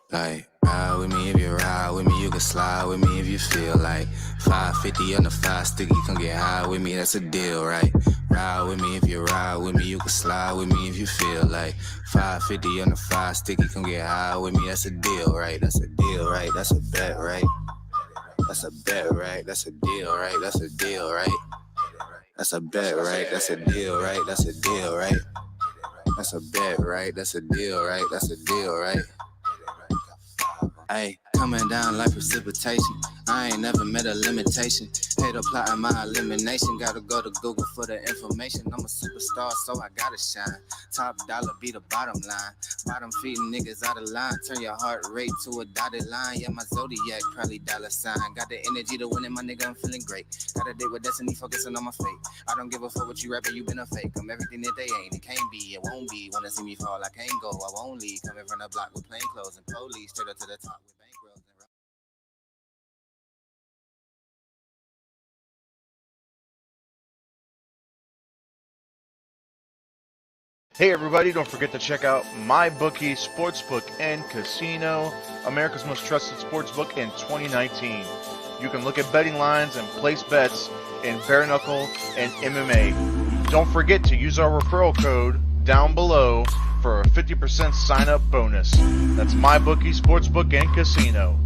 Like, ride with me if you ride with me, you can slide with me if you feel like 550 on the 5 sticky, come get high with me, that's a deal, right? Ride with me if you ride with me, you can slide with me if you feel like 550 on the 5 sticky, come get high with me, that's a deal, right? That's a deal, right? That's a bet, right? That's a bet, right? That's a deal, right? That's a deal, right? That's a bet, right? That's a deal, right? That's a deal, right? That's a bet, right? That's a deal, right? That's a deal, right? Ayy, coming down like precipitation. I ain't never met a limitation. Hate applying my elimination. Gotta go to Google for the information. I'm a superstar, so I gotta shine. Top dollar be the bottom line. Bottom feeding niggas out of line. Turn your heart rate to a dotted line. Yeah, my zodiac probably dollar sign. Got the energy to win it, my nigga, I'm feeling great. Got a date with destiny, focusing on my fate. I don't give a fuck what you rapping, you been a fake. I'm everything that they ain't. It can't be, it won't be. Wanna see me fall, I can't go, I won't leave. Coming from the block with plain clothes and police. Straight up to the top with bankrolls and Hey everybody, don't forget to check out MyBookie Sportsbook and Casino, America's most trusted sportsbook in 2019. You can look at betting lines and place bets in bare knuckle and MMA. Don't forget to use our referral code down below for a 50% sign-up bonus. That's MyBookie Sportsbook and Casino.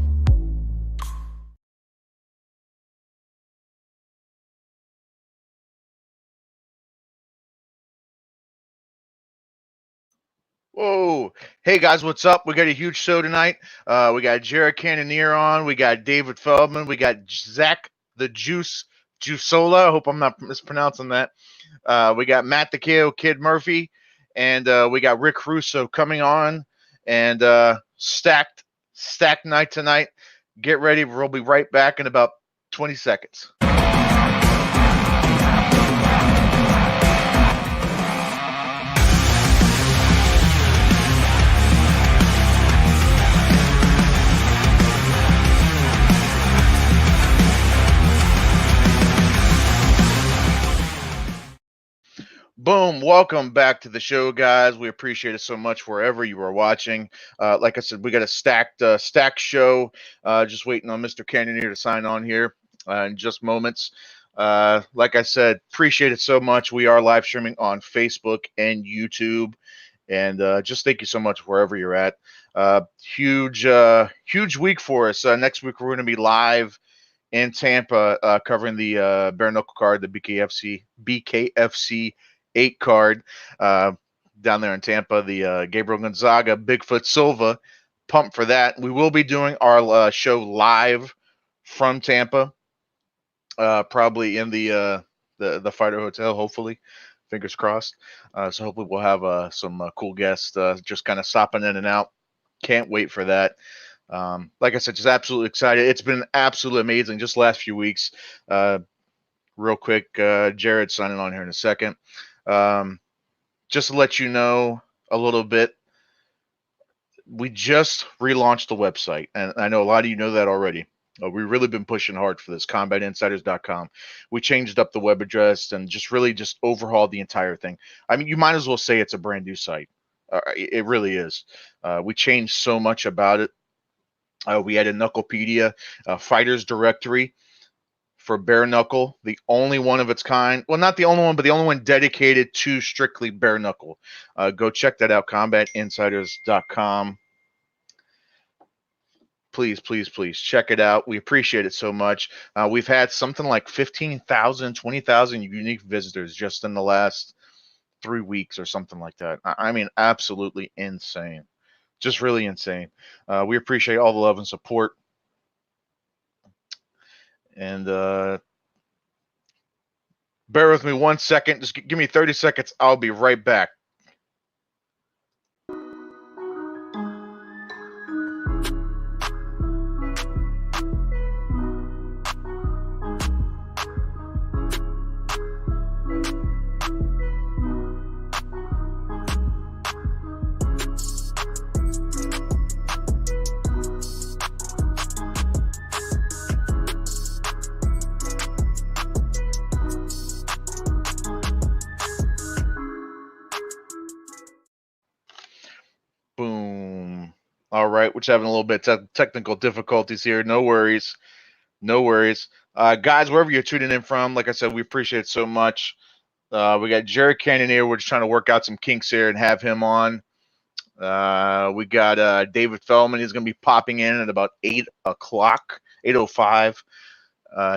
Whoa. Hey guys, what's up? We got a huge show tonight. We got Jared Cannonier on. We got David Feldman. We got Zach the Juice Juusola. I hope I'm not mispronouncing that. We got Matt the KO Kid Murphy, and we got Rick Caruso coming on, and stacked night tonight. Get ready. We'll be right back in about 20 seconds. Boom. Welcome back to the show, guys. We appreciate it so much wherever you are watching. Like I said, we got a stacked show. Just waiting on Mr. Cannonier to sign on here in just moments. Like I said, appreciate it so much. We are live streaming on Facebook and YouTube. And just thank you so much wherever you're at. Huge week for us. Next week, we're going to be live in Tampa covering the bare knuckle card, the BKFC 8 card down there in Tampa, the Gabriel Gonzaga, Bigfoot Silva. Pumped for that. We will be doing our show live from Tampa, probably in the Fighter Hotel, hopefully. Fingers crossed. So hopefully we'll have some cool guests just kind of stopping in and out. Can't wait for that. Like I said, just absolutely excited. It's been absolutely amazing just last few weeks. Real quick, Jared signing on here in a second. Just to let you know a little bit, we just relaunched the website, and I know a lot of you know that already. We've really been pushing hard for this, combatinsiders.com. We changed up the web address and just overhauled the entire thing. I mean, you might as well say it's a brand new site. It really is. We changed so much about it. We added Knucklepedia, Fighters Directory for bare knuckle, the only one of its kind. Well, not the only one, but the only one dedicated to strictly bare knuckle. Go check that out, combatinsiders.com. Please check it out. We appreciate it so much. We've had something like 15,000, 20,000 unique visitors just in the last 3 weeks or something like that. I mean, absolutely insane. Just really insane. We appreciate all the love and support. And bear with me 1 second. Just give me 30 seconds. I'll be right back. Boom. All right, we're just having a little bit of technical difficulties here. No worries. Guys, wherever you're tuning in from, like I said, we appreciate it so much. We got Jared Cannonier. We're just trying to work out some kinks here and have him on. We got David Feldman. He's going to be popping in at about 8 o'clock, 8:05.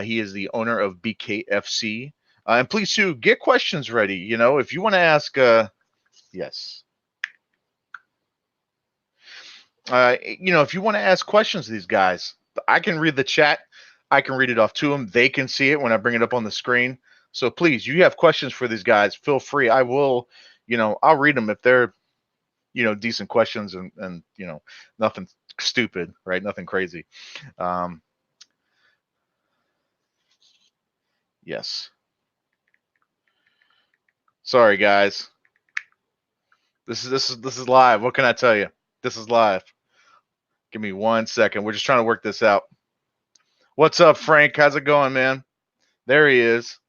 He is the owner of BKFC. And please, too, get questions ready. You know, if you want to ask, yes. If you want to ask questions to these guys, I can read the chat. I can read it off to them. They can see it when I bring it up on the screen. So please, you have questions for these guys, feel free. I will, I'll read them if they're, decent questions and nothing stupid, right? Nothing crazy. Yes. Sorry, guys. This is live. What can I tell you? This is live. Give me 1 second. We're just trying to work this out. What's up, Frank? How's it going, man? There he is.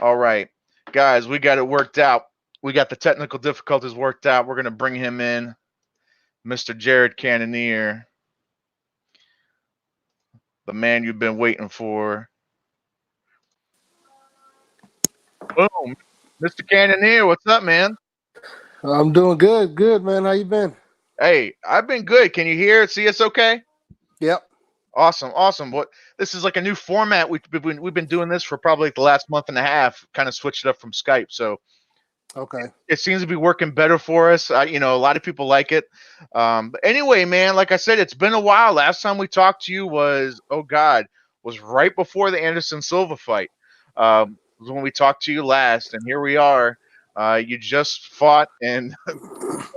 All right. Guys, we got it worked out. We got the technical difficulties worked out. We're going to bring him in. Mr. Jared Cannonier. The man you've been waiting for. Boom. Mr. Cannonier, what's up, man? I'm doing good, man. How you been? Hey, I've been good. Can you hear it? See us okay? Yep. Awesome. This is like a new format. We've been doing this for probably the last month and a half. Kind of switched it up from Skype, so okay. It seems to be working better for us. A lot of people like it. But anyway, man, like I said, it's been a while. Last time we talked to you was, oh God, was right before the Anderson Silva fight. Was when we talked to you last, and here we are. You just fought, and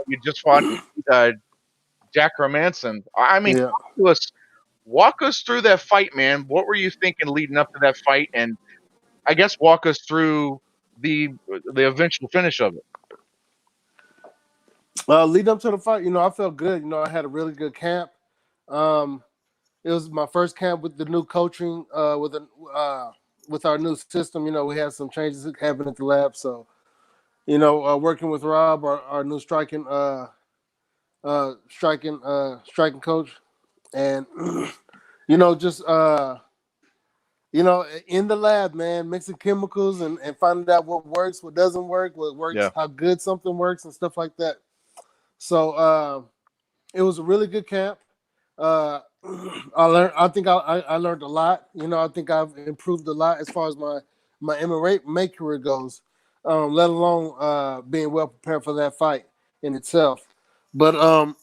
you just fought uh, Jack Romanson. I mean, Yeah. walk us through that fight, man. What were you thinking leading up to that fight, and I guess walk us through the the eventual finish of it. Lead up to the fight, I felt good. I had a really good camp. Um, it was my first camp with the new coaching, with our new system. We had some changes that happened at the lab. So, working with Rob, our new striking coach, and just in the lab, man, mixing chemicals and finding out what works, what doesn't work, what works, Yeah, how good something works, and stuff like that. So it was a really good camp. Uh, I learned. I think I learned a lot. I think I've improved a lot as far as my MMA career goes. Let alone being well prepared for that fight in itself. But I'm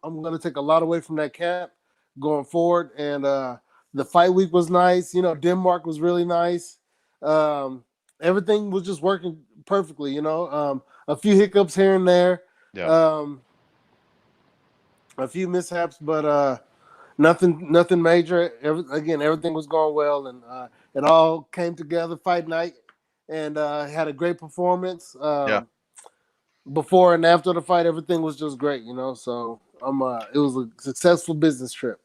going to take a lot away from that camp going forward. And the fight week was nice. Denmark was really nice. Um, Everything was just working perfectly. A few hiccups here and there. yeah. Um, a few mishaps, but nothing major. Everything was going well, and it all came together fight night, and had a great performance. Yeah. Before and after the fight, everything was just great. So it was a successful business trip.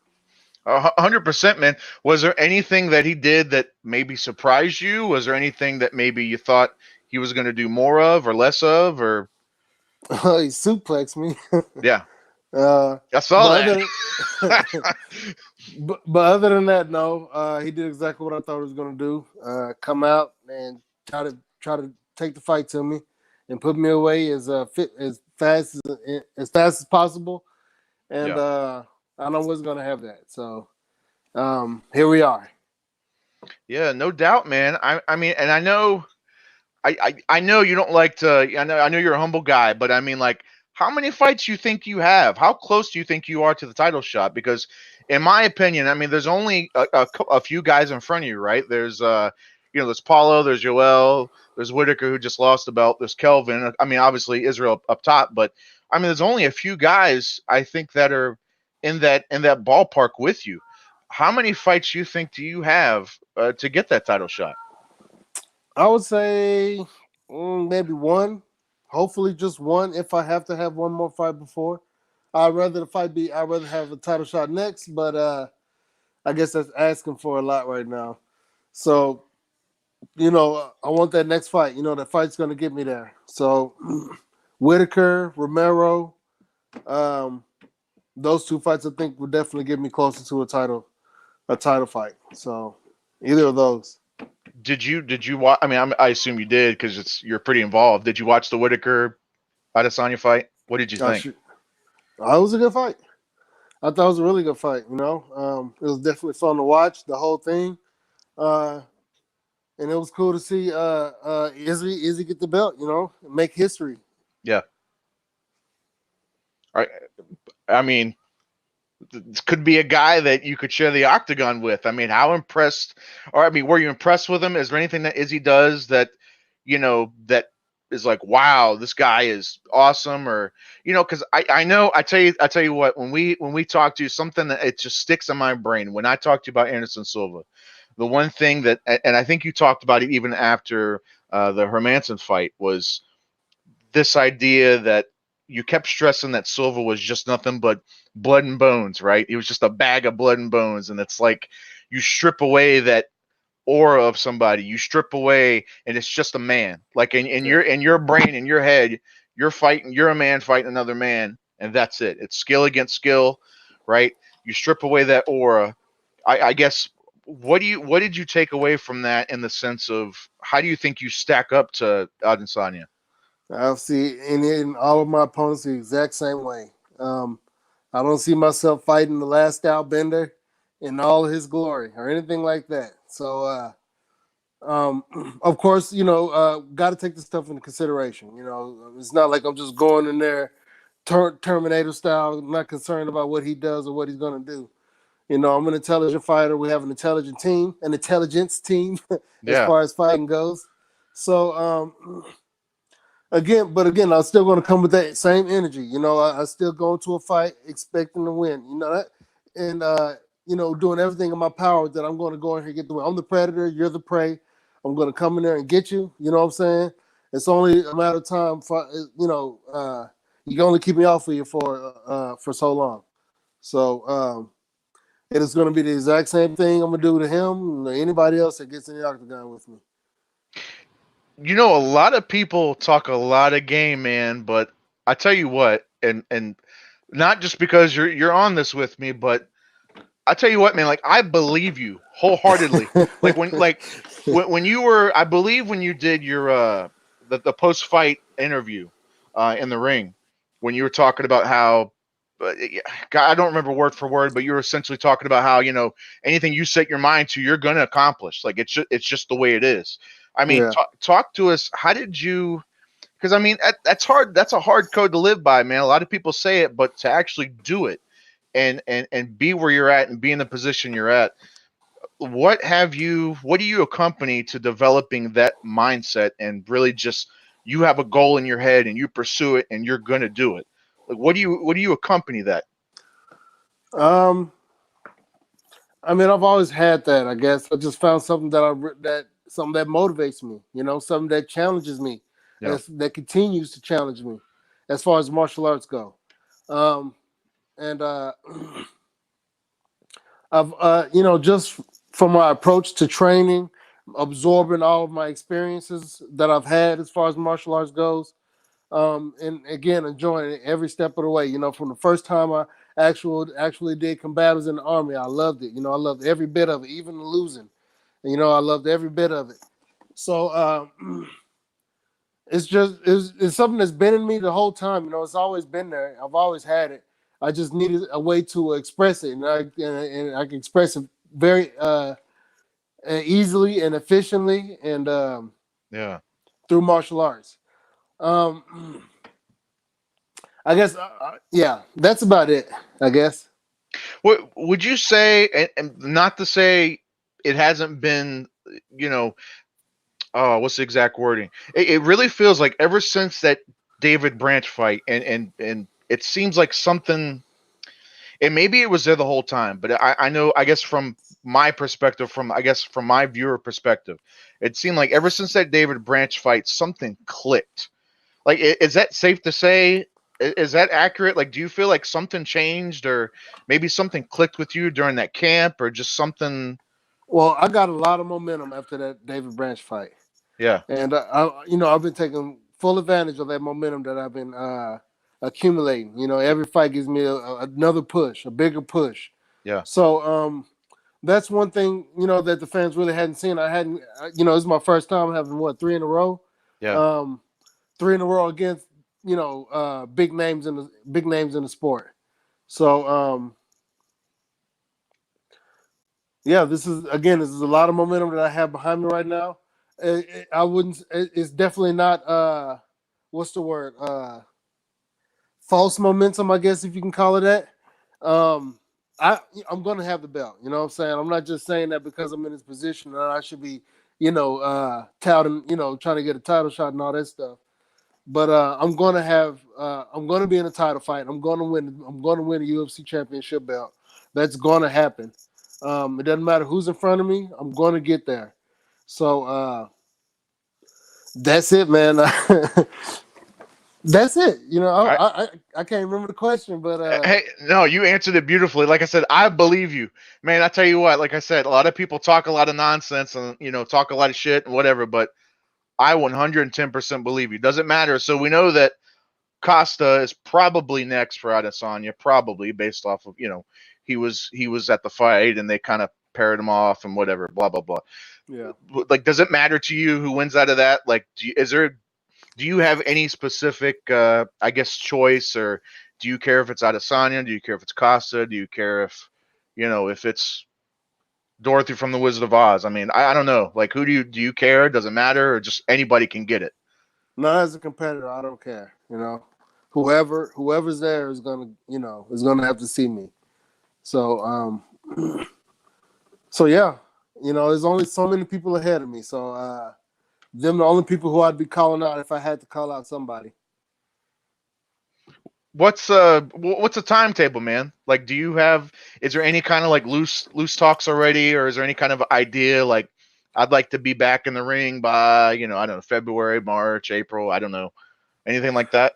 100%, man. Was there anything that he did that maybe surprised you? Was there anything that maybe you thought he was going to do more of or less of? Or He suplexed me. yeah, uh, I saw but that. other but other than that, no. He did exactly what I thought he was going to do. Come out and try to take the fight to me, and put me away as fast as possible. And Yeah. I know was going to have that. So here we are. Yeah, no doubt, man. I mean, and I know you don't like to. I know you're a humble guy, but I mean, like, how many fights you think you have? How close do you think you are to the title shot? Because, in my opinion, I mean, there's only a few guys in front of you, right? There's there's Paulo, there's Joel, there's Whitaker who just lost the belt, there's Kelvin. I mean, obviously Israel up top, but I mean, there's only a few guys I think that are in that ballpark with you. How many fights you think do you have to get that title shot? I would say maybe one. Hopefully, just one. If I have to have one more fight before, I'd rather have a title shot next. But I guess that's asking for a lot right now. So I want that next fight. That fight's gonna get me there. So Whitaker, Romero, um, those two fights I think would definitely get me closer to a title fight. So either of those. Did you watch? I mean, I assume you did because you're pretty involved. Did you watch the Whitaker Adesanya fight? What did you I think? should. It was a good fight. I thought it was a really good fight. It was definitely fun to watch the whole thing, uh, and it was cool to see Izzy get the belt. Make history. Yeah, I mean, this could be a guy that you could share the octagon with. I mean, how impressed, or I mean, were you impressed with him? Is there anything that Izzy does that is like, wow, this guy is awesome, or because I know I tell you what, when we talk to you, something that it just sticks in my brain when I talk to you about Anderson Silva. The one thing that, and I think you talked about it even after the Hermanson fight, was this idea that you kept stressing that Silva was just nothing but blood and bones, right? He was just a bag of blood and bones. And it's like you strip away that aura of somebody, you strip away, and it's just a man. Like in your brain, in your head, you're a man fighting another man, and that's it. It's skill against skill, right? You strip away that aura. I guess what did you take away from that in the sense of how do you think you stack up to Adesanya? I see in all of my opponents the exact same way. I don't see myself fighting the last outbender in all his glory or anything like that. So, of course, got to take this stuff into consideration. It's not like I'm just going in there Terminator style, not concerned about what he does or what he's going to do. I'm an intelligent fighter. We have an intelligence team as Yeah. far as fighting goes. So again, I'm still going to come with that same energy. I still go into a fight expecting to win. That, and doing everything in my power that I'm going to go in here and get the win. I'm the predator. You're the prey. I'm going to come in there and get you. You know what I'm saying? It's only a matter of time. You can only keep me off of you for so long. So it is going to be the exact same thing I'm going to do to him or anybody else that gets in the octagon with me. A lot of people talk a lot of game, man, but I tell you what, and not just because you're on this with me, but I tell you what, man, like I believe you wholeheartedly. Like when you were, I believe when you did your the post fight interview in the ring, when you were talking about how God, I don't remember word for word, but you were essentially talking about how anything you set your mind to, you're gonna accomplish. Like it's just the way it is. I mean, Yeah. talk to us. How did you? Because I mean, that's hard. That's a hard code to live by, man. A lot of people say it, but to actually do it and be where you're at and be in the position you're at, what do you accompany to developing that mindset and really just you have a goal in your head and you pursue it and you're gonna do it? Like what do you accompany that? Um, I mean, I've always had that. I guess I just found something that something that motivates me. Something that challenges me, Yeah. that continues to challenge me, as far as martial arts go. Um, and I've just from my approach to training, absorbing all of my experiences that I've had as far as martial arts goes. And again, enjoying it every step of the way. From the first time I actually did combatives in the army, I loved it. I loved every bit of it, even the losing. I loved every bit of it. So it's something that's been in me the whole time. It's always been there. I've always had it. I just needed a way to express it, and I can express it very easily and efficiently, and Yeah. through martial arts. Um, I guess, yeah, that's about it. I guess. What would you say, and not to say it hasn't been, you know, what's the exact wording? It really feels like ever since that David Branch fight, and it seems like something. And maybe it was there the whole time, but I know, I guess from my perspective, from my viewer perspective, it seemed like ever since that David Branch fight, something clicked. Like, is that safe to say? Is that accurate? Like, do you feel like something changed, or maybe something clicked with you during that camp, or just something? Well, I got a lot of momentum after that David Branch fight, Yeah, and I've been taking full advantage of that momentum that I've been accumulating. Every fight gives me another push, a bigger push. yeah, So that's one thing that the fans really hadn't seen. I hadn't, this is my first time having three in a row, yeah. um, three in a row against big names in the sport. So yeah, this is a lot of momentum that I have behind me right now. I wouldn't. It's definitely not. What's the word? False momentum, I guess, if you can call it that. Um, I I'm gonna have the belt. You know what I'm saying? I'm not just saying that because I'm in this position and I should be, touting, trying to get a title shot and all that stuff. But I'm gonna have. I'm gonna be in a title fight. I'm gonna win. I'm gonna win a UFC championship belt. That's gonna happen. It doesn't matter who's in front of me. I'm gonna get there. So that's it, man. That's it. I, I can't remember the question, but hey, no, you answered it beautifully. Like I said, I believe you, man. I tell you what, like I said, a lot of people talk a lot of nonsense and talk a lot of shit and whatever, but I 110% believe you. Doesn't matter. So we know that Costa is probably next for Adesanya, probably based off of he was at the fight and they kind of paired him off and whatever, blah blah blah. yeah. Like, does it matter to you who wins out of that? Like, do you have any specific I guess choice, or do you care if it's Adesanya? Do you care if it's Costa? Do you care if if it's Dorothy from the Wizard of Oz? I mean, I don't know. Like, who do you care? Does it matter, or just anybody can get it? Not as a competitor, I don't care. Whoever's there is gonna have to see me. So So yeah, there's only so many people ahead of me. So them the only people who I'd be calling out if I had to call out somebody. What's a timetable, man? Like, is there any kind of like loose talks already, or is there any kind of idea like I'd like to be back in the ring by, I don't know, February, March, April, I don't know. Anything like that?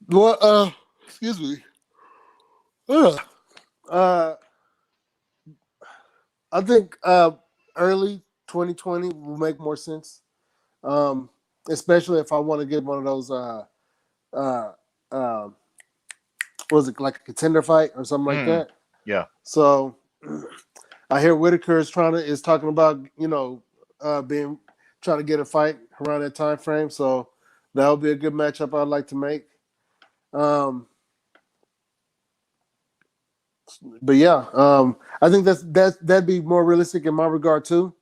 Well, excuse me. Ugh. Uh, I think early 2020 will make more sense. Um, Especially if I want to get one of those uh, uh, was it like a contender fight or something like that? Yeah. So I hear Whitaker is talking about being trying to get a fight around that time frame. So that would be a good matchup I'd like to make. But yeah, I think that'd be more realistic in my regard too.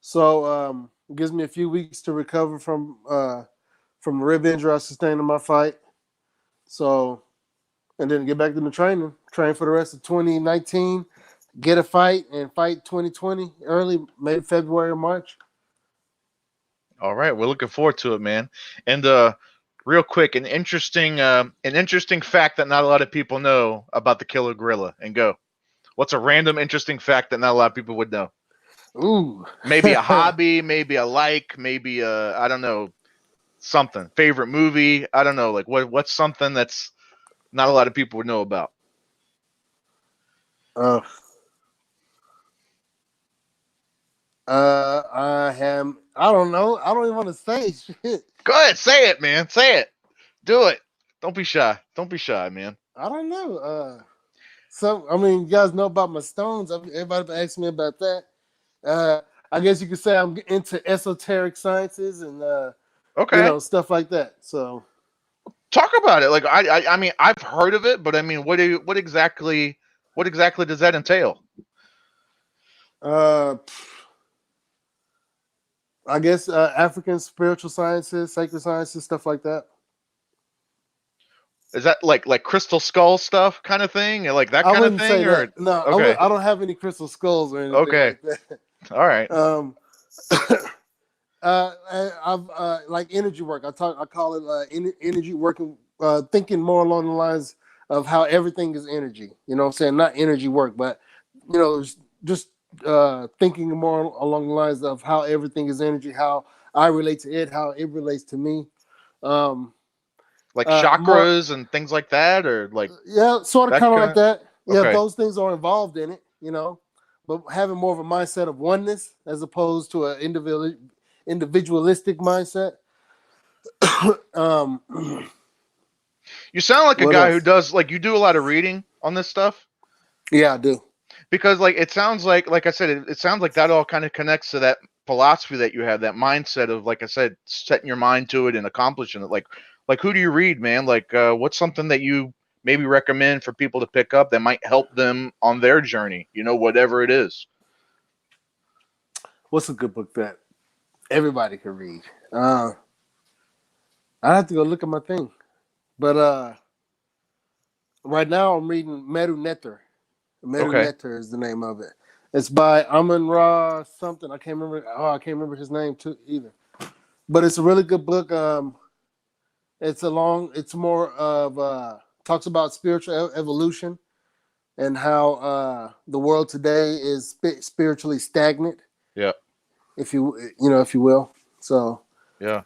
So it gives me a few weeks to recover from a rib injury I sustained in my fight. So and then get back to the train for the rest of 2019, get a fight and fight 2020 early, maybe February or March. All right, we're looking forward to it, man. And real quick, an interesting fact that not a lot of people know about the killer gorilla. And go. What's a random interesting fact that not a lot of people would know? Ooh. Maybe a hobby, maybe a like, maybe a, I don't know, something. Favorite movie, I don't know. Like what's something that's not a lot of people would know about? I don't know. I don't even want to say shit. Go ahead, say it, man. Say it. Do it. Don't be shy. Don't be shy, man. I don't know. You guys know about my stones. Everybody been asking me about that. I guess you could say I'm into esoteric sciences and Okay. stuff like that. So Talk about it. Like I mean, I've heard of it, but I mean, what exactly does that entail? I guess African spiritual sciences, sacred sciences, stuff like that. Is that like crystal skull stuff kind of thing, or like that I kind of wouldn't say thing, or that. No, okay, I don't have any crystal skulls or anything okay, like that. all right, I've like energy work. I call it energy working, thinking more along the lines of how everything is energy. You know what I'm saying? Not energy work, but just thinking more along the lines of how everything is energy, how I relate to it, how it relates to me. like More, chakras and things like that, or like yeah, sort of that kind of kind like of. that. Yeah, Okay, those things are involved in it, but having more of a mindset of oneness as opposed to an individualistic mindset. um, you sound like a what guy who else? does like you do a lot of reading on this stuff. Yeah, I do. Because like it sounds like I said, it sounds like that all kind of connects to that philosophy that you have, that mindset of, like I said, setting your mind to it and accomplishing it. Like who do you read, man? Like what's something that you maybe recommend for people to pick up that might help them on their journey, whatever it is? What's a good book that everybody can read? I have to go look at my thing, but right now I'm reading Meru Netter. Meru Okay. Netter is the name of it. It's by Amun Ra something. I can't remember. Oh, I can't remember his name too either. But it's a really good book. It's more of talks about spiritual evolution and how the world today is spiritually stagnant, Yeah. if you will. So Yeah.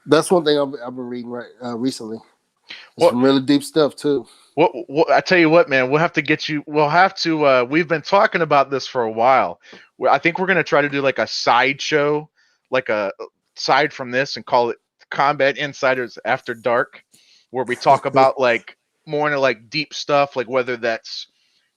that's one thing I've been reading recently. It's Well, some really deep stuff too. what I tell you what, man, we'll have to get you. We'll have to. We've been talking about this for a while. I think we're gonna try to do like a side show, like a side from this, and call it Combat Insiders After Dark, where we talk about like more into like deep stuff, like whether that's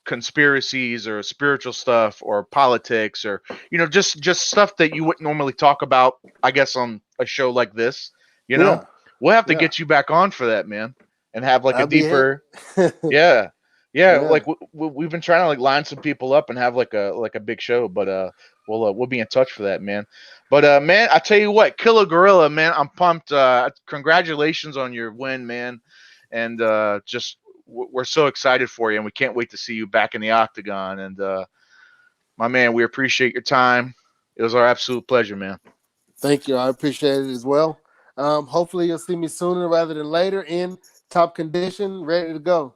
conspiracies or spiritual stuff or politics or just stuff that you wouldn't normally talk about, I guess, on a show like this. Yeah, We'll have to yeah. get you back on for that, man, and have like a I'll be hit. deeper. Yeah, yeah. Yeah, Like we've been trying to like line some people up and have like a big show, but we'll be in touch for that, man. But man, I tell you what, Killer Gorilla, man, I'm pumped. Congratulations on your win, man, and just we're so excited for you, and we can't wait to see you back in the octagon. And my man, we appreciate your time. It was our absolute pleasure, man. Thank you. I appreciate it as well. Hopefully you'll see me sooner rather than later in top condition, ready to go.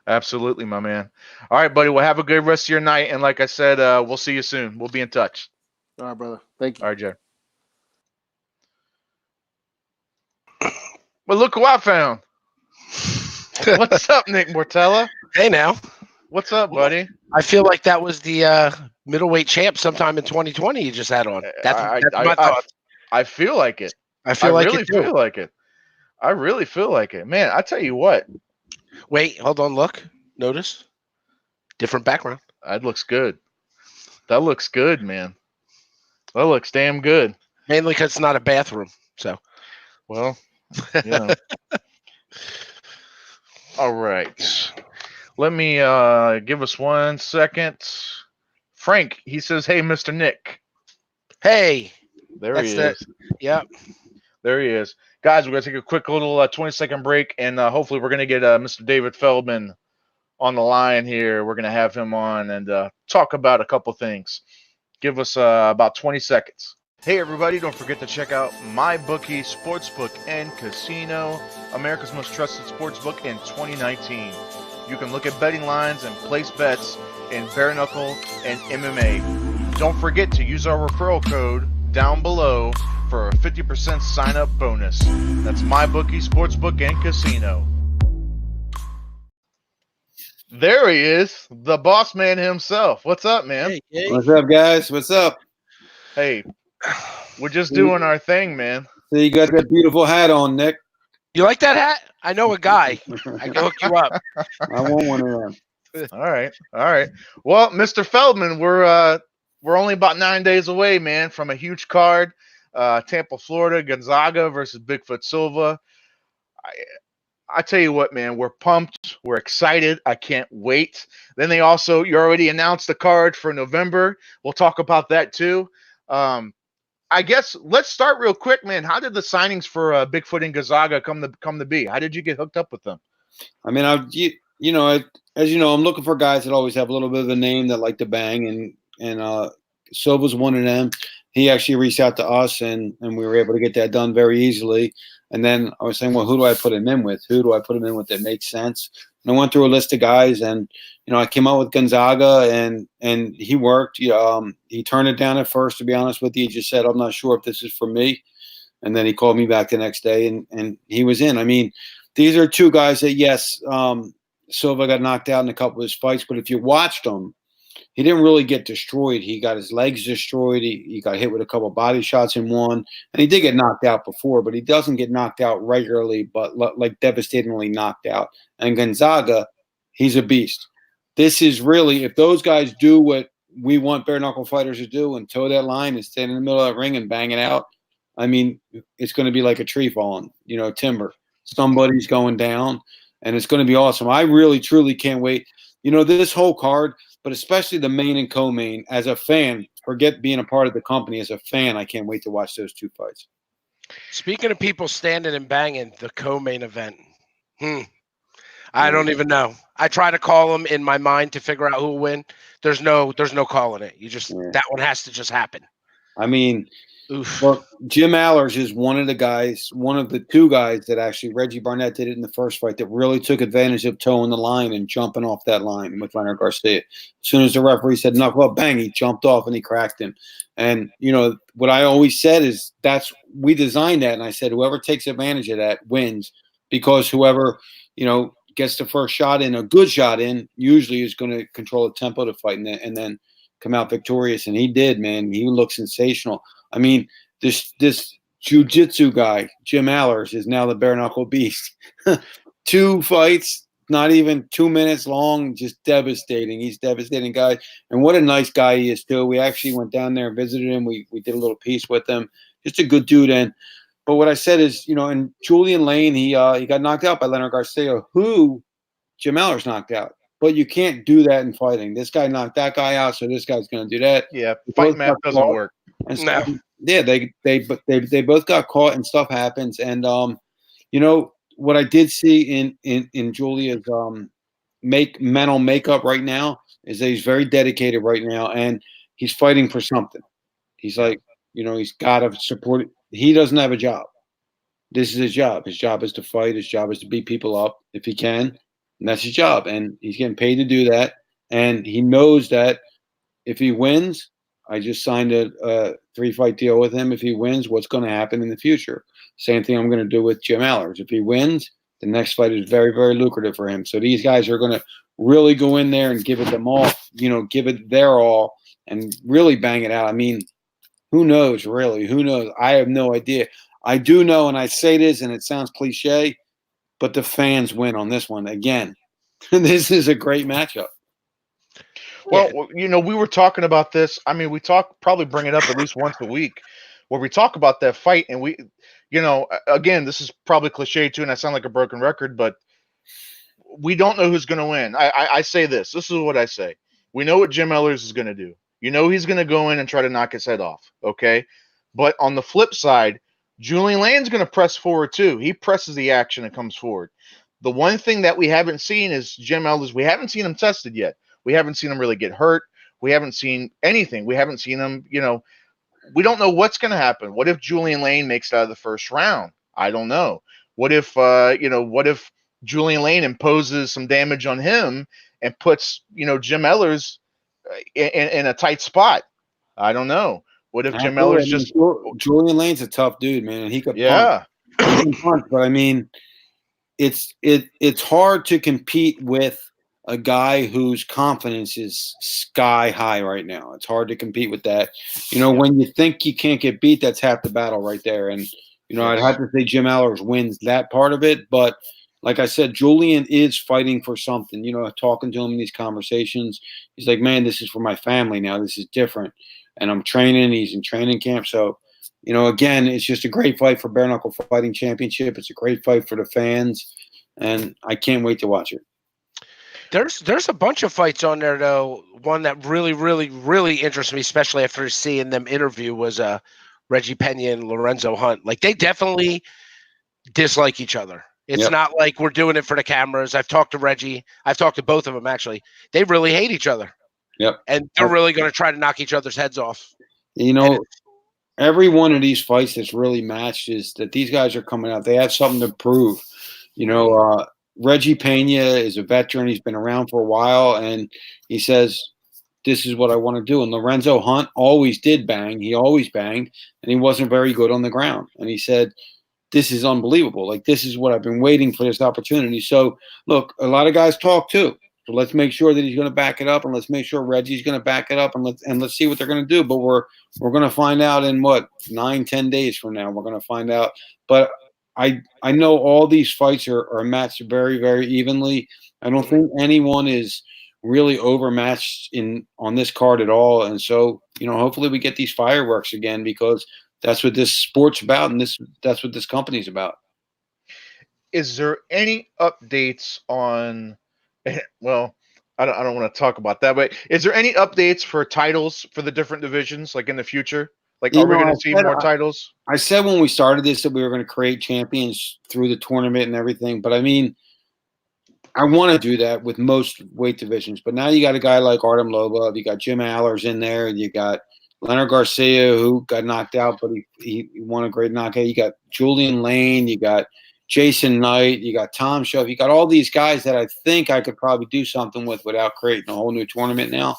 Absolutely, my man. All right, buddy. Well, have a good rest of your night. And like I said, we'll see you soon. We'll be in touch. All right, brother. Thank you. All right, Jay. Well, look who I found. What's up, Nick Mortella? Hey, now. What's up, buddy? I feel like that was the middleweight champ sometime in 2020 you just had on. That's my thoughts. I feel like it. I really feel like it. I really feel like it. Man, I tell you what. Wait, hold on. Look. Notice. Different background. That looks good. That looks good, man. That looks damn good. Mainly because it's not a bathroom. So. Well, yeah. All right. Let me give us 1 second. Frank, he says, "Hey, Mr. Nick." Hey. There he is. Yep. There he is. Guys, we're going to take a quick little 20-second break, and hopefully we're going to get Mr. David Feldman on the line here. We're going to have him on and talk about a couple things. Give us about 20 seconds. Hey, everybody, don't forget to check out MyBookie Sportsbook and Casino, America's most trusted sportsbook in 2019. You can look at betting lines and place bets in bare knuckle and MMA. Don't forget to use our referral code down below for a 50% sign-up bonus. That's MyBookie Sportsbook and Casino. There he is, the boss man himself. What's up, man? Hey. What's up, guys? What's up? Hey, we're just doing our thing, man. So you got that beautiful hat on, Nick. You like that hat? I know a guy. I can hook you up. I want one of them. All right. Well, Mr. Feldman, we're only about 9 days away, man, from a huge card. Tampa, Florida, Gonzaga versus Bigfoot Silva. I tell you what, man, we're pumped. We're excited. I can't wait. Then you already announced the card for November. We'll talk about that too. I guess let's start real quick, man. How did the signings for Bigfoot and Gonzaga come to be? How did you get hooked up with them? I mean, as you know, I'm looking for guys that always have a little bit of a name that like to bang, and Silva's one of them. He actually reached out to us, and we were able to get that done very easily. And then I was saying, well, who do I put him in with? Who do I put him in with that makes sense? And I went through a list of guys, and I came out with Gonzaga, and he worked. He turned it down at first, to be honest with you. He just said, "I'm not sure if this is for me." And then he called me back the next day, and he was in. I mean, these are two guys that, yes, Silva got knocked out in a couple of his fights, but if you watched him, he didn't really get destroyed. He got his legs destroyed. He got hit with a couple of body shots in one. And he did get knocked out before, but he doesn't get knocked out regularly, but like devastatingly knocked out. And Gonzaga, he's a beast. This is really, if those guys do what we want bare knuckle fighters to do and toe that line and stand in the middle of that ring and bang it out, I mean, it's going to be like a tree falling, timber. Somebody's going down, and it's going to be awesome. I really, truly can't wait. This whole card, but especially the main and co-main, as a fan, forget being a part of the company. As a fan, I can't wait to watch those two fights. Speaking of people standing and banging, the co-main event. I don't even know. I try to call them in my mind to figure out who will win. There's no calling it. That one has to just happen. I mean, oof. Well, Jim Allers is one of the two guys that actually, Reggie Barnett did it in the first fight, that really took advantage of toeing the line and jumping off that line with Leonard Garcia. As soon as the referee said knuckle up, bang, he jumped off and he cracked him. And, what I always said is we designed that. And I said, whoever takes advantage of that wins, because whoever, gets the first shot in, a good shot in, usually is going to control the tempo of the fight and then come out victorious. And he did, man. He looked sensational. I mean, this jiu-jitsu guy, Jim Allers, is now the bare knuckle beast. 2 fights, not even 2 minutes long, just devastating. He's devastating guy. And what a nice guy he is, too. We actually went down there and visited him. We did a little piece with him. Just a good dude. But what I said is, and Julian Lane, he got knocked out by Leonard Garcia, who Jim Allers knocked out. But you can't do that in fighting. This guy knocked that guy out, so this guy's going to do that. Yeah, fight math doesn't work. Yeah, they both got caught and stuff happens. And what I did see in Julia's mental makeup right now is that he's very dedicated right now, and he's fighting for something. He's like, he's got to support it. He doesn't have a job. This is his job. His job is to fight. His job is to beat people up if he can, and that's his job. And he's getting paid to do that. And he knows that if he wins, I just signed a 3-fight deal with him. If he wins, what's going to happen in the future? Same thing I'm going to do with Jim Allers. If he wins, the next fight is very, very lucrative for him. So these guys are going to really go in there and give it them all, give it their all and really bang it out. I mean, who knows, really? Who knows? I have no idea. I do know, and I say this, and it sounds cliche, but the fans win on this one again. This is a great matchup. Well, we were talking about this. I mean, probably bring it up at least once a week where we talk about that fight. And we, again, this is probably cliche too, and I sound like a broken record, but we don't know who's going to win. I say this. This is what I say. We know what Jim Ellers is going to do. He's going to go in and try to knock his head off. Okay. But on the flip side, Julian Lane's going to press forward too. He presses the action and comes forward. The one thing that we haven't seen is Jim Ellers. We haven't seen him tested yet. We haven't seen him really get hurt. We haven't seen anything. We haven't seen him, we don't know what's going to happen. What if Julian Lane makes it out of the first round? I don't know. What if Julian Lane imposes some damage on him and puts, Jim Ellers in a tight spot? I don't know. What if Jim Ellers just... Julian Lane's a tough dude, man, and he could punch. He can punch, but I mean, it's hard to compete with a guy whose confidence is sky high right now. It's hard to compete with that. When you think you can't get beat, that's half the battle right there. And, I'd have to say Jim Allers wins that part of it. But like I said, Julian is fighting for something. Talking to him in these conversations, he's like, man, this is for my family now. This is different. And I'm training. He's in training camp. So, again, it's just a great fight for Bare Knuckle Fighting Championship. It's a great fight for the fans. And I can't wait to watch it. There's a bunch of fights on there, though. One that really, really, really interests me, especially after seeing them interview, was Reggie Pena and Lorenzo Hunt. Like, they definitely dislike each other. It's not like we're doing it for the cameras. I've talked to Reggie. I've talked to both of them, actually. They really hate each other. Yep. And they're really going to try to knock each other's heads off. Every one of these fights that's really matched is that these guys are coming out. They have something to prove. Reggie Pena is a veteran. He's been around for a while, and he says, this is what I want to do. And Lorenzo Hunt always did bang. He always banged, and he wasn't very good on the ground. And he said, this is unbelievable. Like, this is what I've been waiting for, this opportunity. So, look, a lot of guys talk too. So let's make sure that he's going to back it up, and let's make sure Reggie's going to back it up, and let's see what they're going to do. But we're going to find out in 9-10 days from now. We're going to find out. But I know all these fights are matched very, very evenly. I don't think anyone is really overmatched on this card at all. And so, hopefully we get these fireworks again, because that's what this sport's about, and that's what this company's about. Is there any updates on? Well, I don't want to talk about that, but is there any updates for titles for the different divisions, like in the future? Like, are we going to see more titles? I said when we started this that we were going to create champions through the tournament and everything. But, I mean, I want to do that with most weight divisions. But now you got a guy like Artem Lobov. You got Jim Allers in there. You got Leonard Garcia, who got knocked out, but he won a great knockout. You got Julian Lane. You got Jason Knight. You got Tom Shelf. You got all these guys that I think I could probably do something with without creating a whole new tournament now.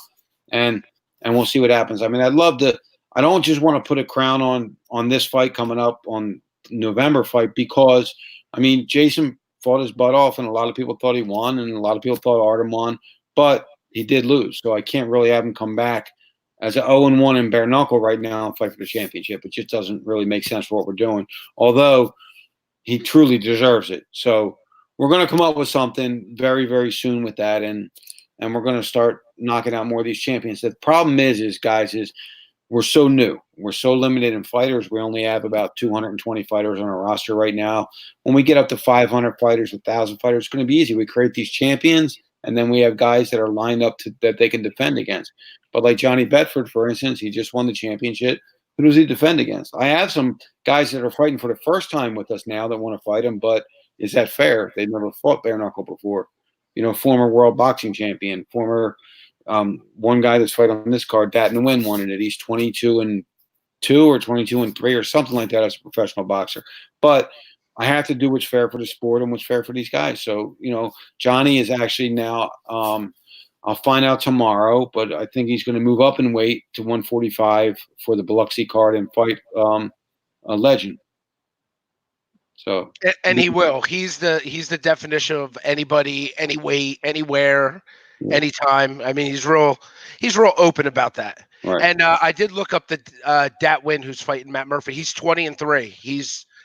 And we'll see what happens. I mean, I'd love to – I don't just want to put a crown on this fight coming up on November fight, because, I mean, Jason fought his butt off, and a lot of people thought he won, and a lot of people thought Artem won, but he did lose. So I can't really have him come back as an 0-1 in bare knuckle right now and fight for the championship. It just doesn't really make sense for what we're doing, although he truly deserves it. So we're going to come up with something very, very soon with that, and we're going to start knocking out more of these champions. The problem is we're so new. We're so limited in fighters. We only have about 220 fighters on our roster right now. When we get up to 500 fighters, 1,000 fighters, it's going to be easy. We create these champions, and then we have guys that are lined up that they can defend against. But like Johnny Bedford, for instance, he just won the championship. Who does he defend against? I have some guys that are fighting for the first time with us now that want to fight him, but Is that fair? They've never fought bare knuckle before. Former world boxing champion, former one guy that's fighting on this card, Dat Nguyen, wanted it. He's 22-2 or 22-3 or something like that as a professional boxer. But I have to do what's fair for the sport and what's fair for these guys. So, Johnny is actually now, I'll find out tomorrow, but I think he's going to move up in weight to 145 for the Biloxi card and fight a legend. So, and he will. He's the definition of anybody, any weight, anywhere, anytime. I mean, he's real open about that. Right. And I did look up the Dat Nguyen, who's fighting Matt Murphy. He's 20-3.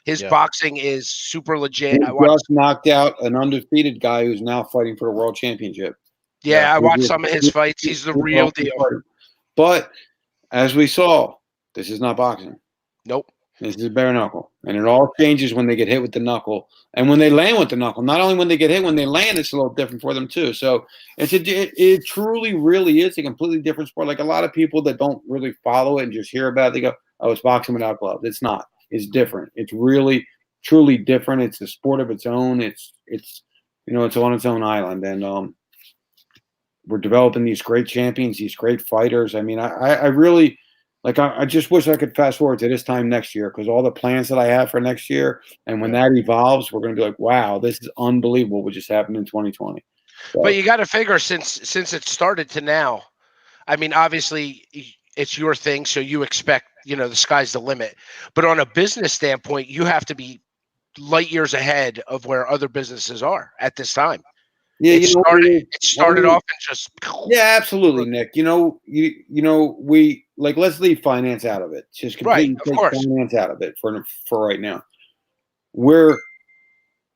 His boxing is super legit. He just knocked out an undefeated guy who's now fighting for the world championship. Yeah, I watched some of his fights. He's the real deal. But as we saw, this is not boxing. Nope. This is bare knuckle. And it all changes when they get hit with the knuckle. And when they land with the knuckle, not only when they get hit, when they land, it's a little different for them too. So it truly, really is a completely different sport. Like a lot of people that don't really follow it and just hear about it, they go, oh, it's boxing without gloves. It's not. It's different. It's really, truly different. It's a sport of its own. It's on its own island. And we're developing these great champions, these great fighters. I mean, I really – I just wish I could fast forward to this time next year, because all the plans that I have for next year, and when that evolves, we're going to be like, wow, this is unbelievable what just happened in 2020. So, but you got to figure since it started to now, I mean, obviously it's your thing, so you expect, the sky's the limit. But on a business standpoint, you have to be light years ahead of where other businesses are at this time. Yeah, it started off and just. Yeah, absolutely, Nick. We let's leave finance out of it. Just completely take finance out of it for right now. We're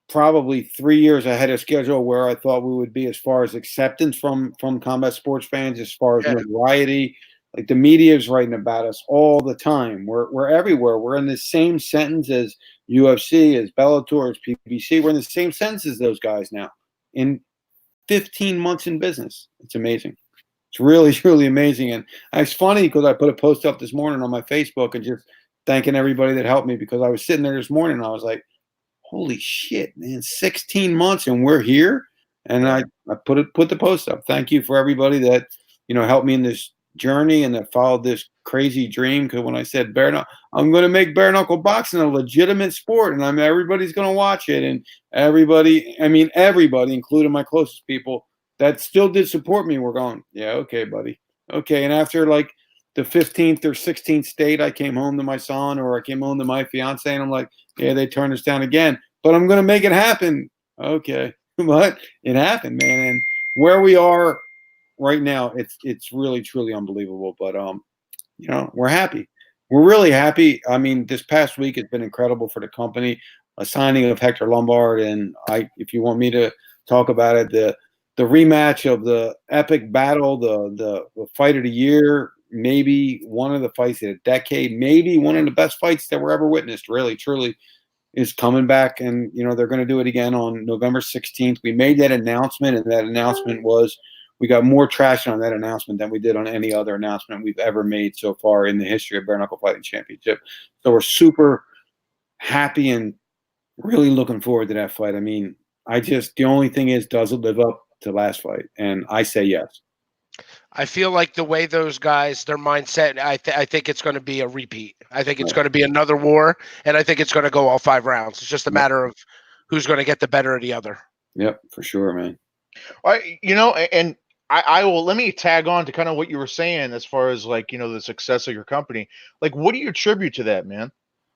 probably 3 years ahead of schedule where I thought we would be as far as acceptance from combat sports fans, as far as notoriety. Like the media is writing about us all the time. We're everywhere. We're in the same sentence as UFC, as Bellator, as PBC. We're in the same sentence as those guys now. In 15 months in business. It's amazing. It's really, really amazing. And it's funny because I put a post up this morning on my Facebook and just thanking everybody that helped me, because I was sitting there this morning and I was like, holy shit, man, 16 months and we're here. And I put the post up. Thank you for everybody that, helped me in this journey and that followed this crazy dream. Because when I said I'm going to make bare knuckle boxing a legitimate sport, and everybody's going to watch it, and everybody, including my closest people that still did support me, were going, yeah, okay, buddy, okay. And after like the 15th or 16th state, I came home to my son, or I came home to my fiance, and I'm like, yeah, they turned us down again, but I'm going to make it happen. Okay, but it happened, man. And where we are right now, it's really, truly unbelievable. But we're happy. We're really happy. I mean, this past week has been incredible for the company. A signing of Hector Lombard, and if you want me to talk about it, the rematch of the epic battle, the fight of the year, maybe one of the fights in a decade, maybe one of the best fights that were ever witnessed, really, truly, is coming back. And, they're going to do it again on November 16th. We made that announcement, and that announcement was, we got more traction on that announcement than we did on any other announcement we've ever made so far in the history of Bare Knuckle Fighting Championship. So we're super happy and really looking forward to that fight. I mean, the only thing is, does it live up to last fight? And I say yes. I feel like the way those guys, their mindset, I think it's going to be a repeat. I think it's going to be another war, and I think it's going to go all 5 rounds. It's just a matter of who's going to get the better of the other. Yep, for sure, man. And I will, let me tag on to kind of what you were saying as far as the success of your company. Like, what do you attribute to that, man?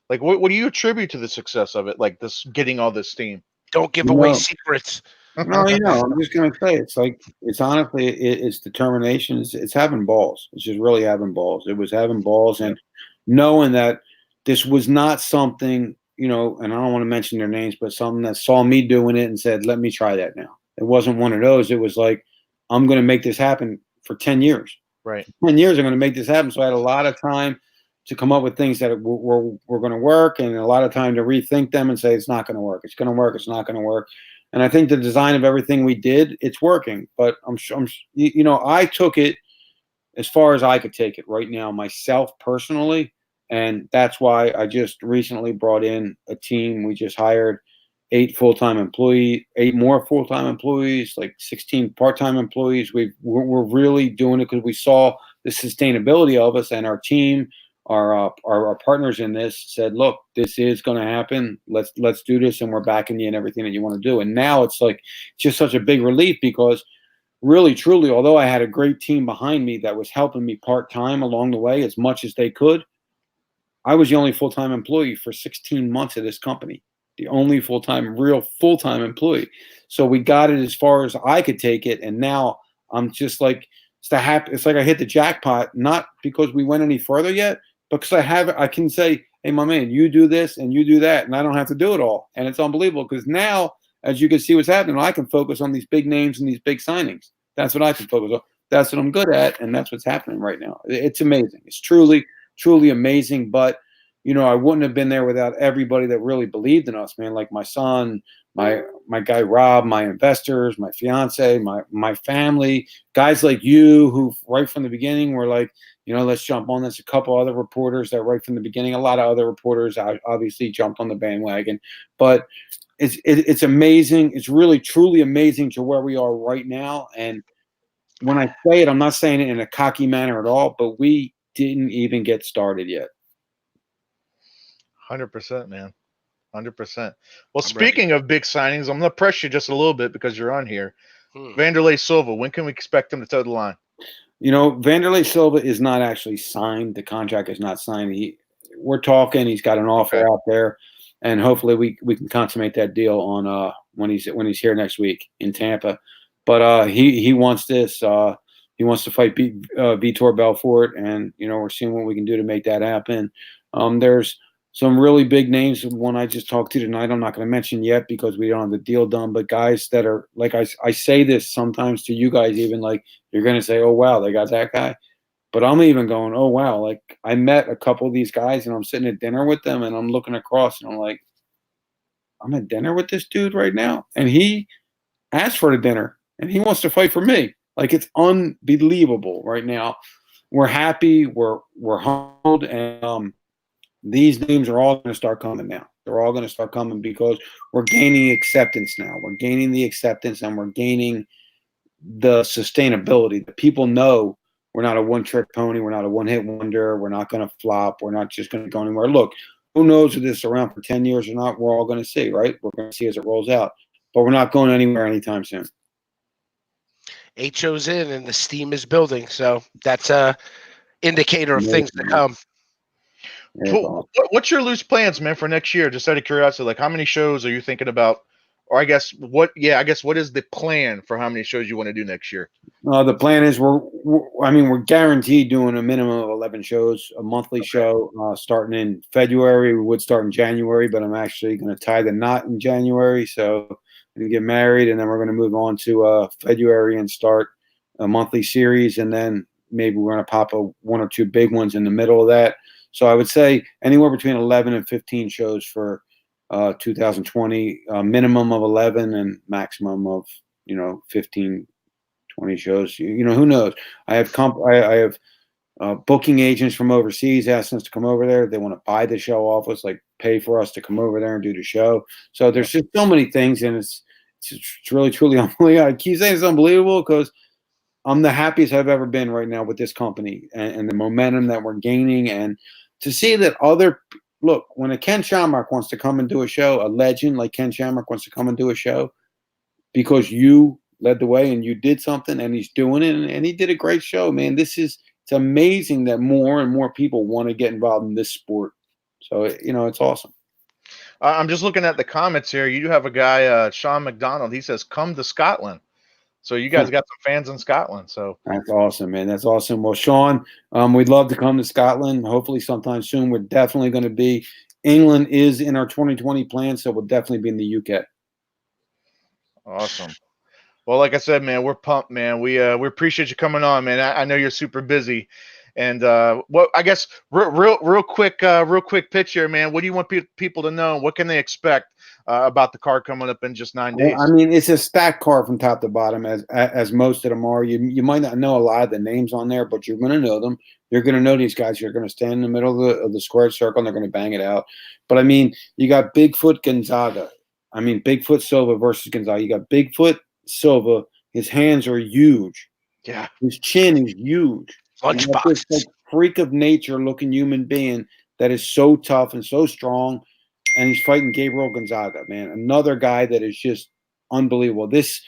Like, what do you attribute to the success of it? Like this, getting all this steam. Don't give away secrets. No, I'm just going to say, it's honestly, it's determination. It's having balls. It's just really having balls. It was having balls and knowing that this was not something, and I don't want to mention their names, but something that saw me doing it and said, let me try that now. It wasn't one of those. It was like, I'm going to make this happen for 10 years. Right. 10 years, I'm going to make this happen. So I had a lot of time to come up with things that were going to work, and a lot of time to rethink them and say, it's not going to work. It's going to work. It's not going to work. And I think the design of everything we did, it's working. But I took it as far as I could take it right now myself personally. And that's why I just recently brought in a team. We just hired 8 more full-time employees, like 16 part-time employees. We're really doing it because we saw the sustainability of us, and our team, our partners in this said, look, this is going to happen. Let's do this, and we're backing you in everything that you want to do. And now it's like just such a big relief because really, truly, although I had a great team behind me that was helping me part-time along the way as much as they could, I was the only full-time employee for 16 months of this company, the only real full-time employee. So we got it as far as I could take it, and now I'm just like it's like I hit the jackpot, not because we went any further yet, but because I can say, hey, my man, you do this and you do that, and I don't have to do it all. And it's unbelievable because now, as you can see what's happening, I can focus on these big names and these big signings. That's what I can focus on. That's what I'm good at, and that's what's happening right now. It's amazing. It's truly, truly amazing. But, I wouldn't have been there without everybody that really believed in us, man, like my son, my guy Rob, my investors, my fiance, my family, guys like you who right from the beginning were like, let's jump on this. A couple other reporters that right from the beginning, a lot of other reporters obviously jumped on the bandwagon. But it's amazing. It's really, truly amazing to where we are right now. And when I say it, I'm not saying it in a cocky manner at all, but we didn't even get started yet. 100%, man. 100%. Well, speaking of big signings, I'm going to press you just a little bit because you're on here. Vanderlei Silva, when can we expect him to toe the line? Vanderlei Silva is not actually signed. The contract is not signed. We're talking. He's got an offer out there, and hopefully we can consummate that deal on when he's here next week in Tampa. But he wants this. He wants to fight Vitor Belfort, and we're seeing what we can do to make that happen. There's some really big names. One I just talked to tonight, I'm not going to mention yet because we don't have the deal done. But guys that are like I say this sometimes to you guys, even like you're going to say, "Oh wow, they got that guy," but I'm even going, "Oh wow!" Like I met a couple of these guys, and I'm sitting at dinner with them, and I'm looking across, and I'm like, "I'm at dinner with this dude right now," and he asked for the dinner, and he wants to fight for me. Like it's unbelievable right now. We're happy. We're humbled, and these names are all going to start coming now. They're all going to start coming because we're gaining acceptance now. We're gaining the acceptance, and we're gaining the sustainability. The people know we're not a one-trick pony. We're not a one-hit wonder. We're not going to flop. We're not just going to go anywhere. Look, who knows if this is around for 10 years or not? We're all going to see, right? We're going to see as it rolls out. But we're not going anywhere anytime soon. 8 shows in, and the steam is building. So that's a indicator of things to come. What's your loose plans, man, for next year? Just out of curiosity, like how many shows are you thinking about? Or what is the plan for how many shows you want to do next year? The plan is we're guaranteed doing a minimum of 11 shows, a monthly show starting in February. We would start in January, but I'm actually going to tie the knot in January. So I'm going to get married, and then we're going to move on to February and start a monthly series. And then maybe we're going to pop one or two big ones in the middle of that. So I would say anywhere between 11 and 15 shows for 2020, minimum of 11 and maximum of 15, 20 shows. Who knows? I have booking agents from overseas asking us to come over there. They want to buy the show off us, like pay for us to come over there and do the show. So there's just so many things, and it's really truly unbelievable. I keep saying it's unbelievable because I'm the happiest I've ever been right now with this company and the momentum that we're gaining, and to see that look, when a Ken Shamrock wants to come and do a show, a legend like Ken Shamrock wants to come and do a show because you led the way and you did something and he's doing it and he did a great show, man. It's amazing that more and more people want to get involved in this sport. So, it's awesome. I'm just looking at the comments here. You do have a guy, Sean McDonald. He says, come to Scotland. So you guys got some fans in Scotland. So that's awesome, man. That's awesome. Well, Sean, we'd love to come to Scotland. Hopefully sometime soon. We're definitely going to be. England is in our 2020 plan, so we'll definitely be in the UK. Awesome. Well, like I said, man, we're pumped, man. We appreciate you coming on, man. I know you're super busy. And I guess real quick pitch here, man. What do you want people to know? What can they expect about the card coming up in just 9 days? I mean, it's a stacked card from top to bottom, as most of them are. You might not know a lot of the names on there, but you're going to know them. You're going to know these guys. You're going to stand in the middle of the squared circle, and they're going to bang it out. But I mean, you got Bigfoot Gonzaga. I mean, Bigfoot Silva versus Gonzaga. You got Bigfoot Silva. His hands are huge. Yeah. His chin is huge. And you have this Lunchbox. like freak of nature looking human being that is so tough and so strong. And he's fighting Gabriel Gonzaga, man. Another guy that is just unbelievable. This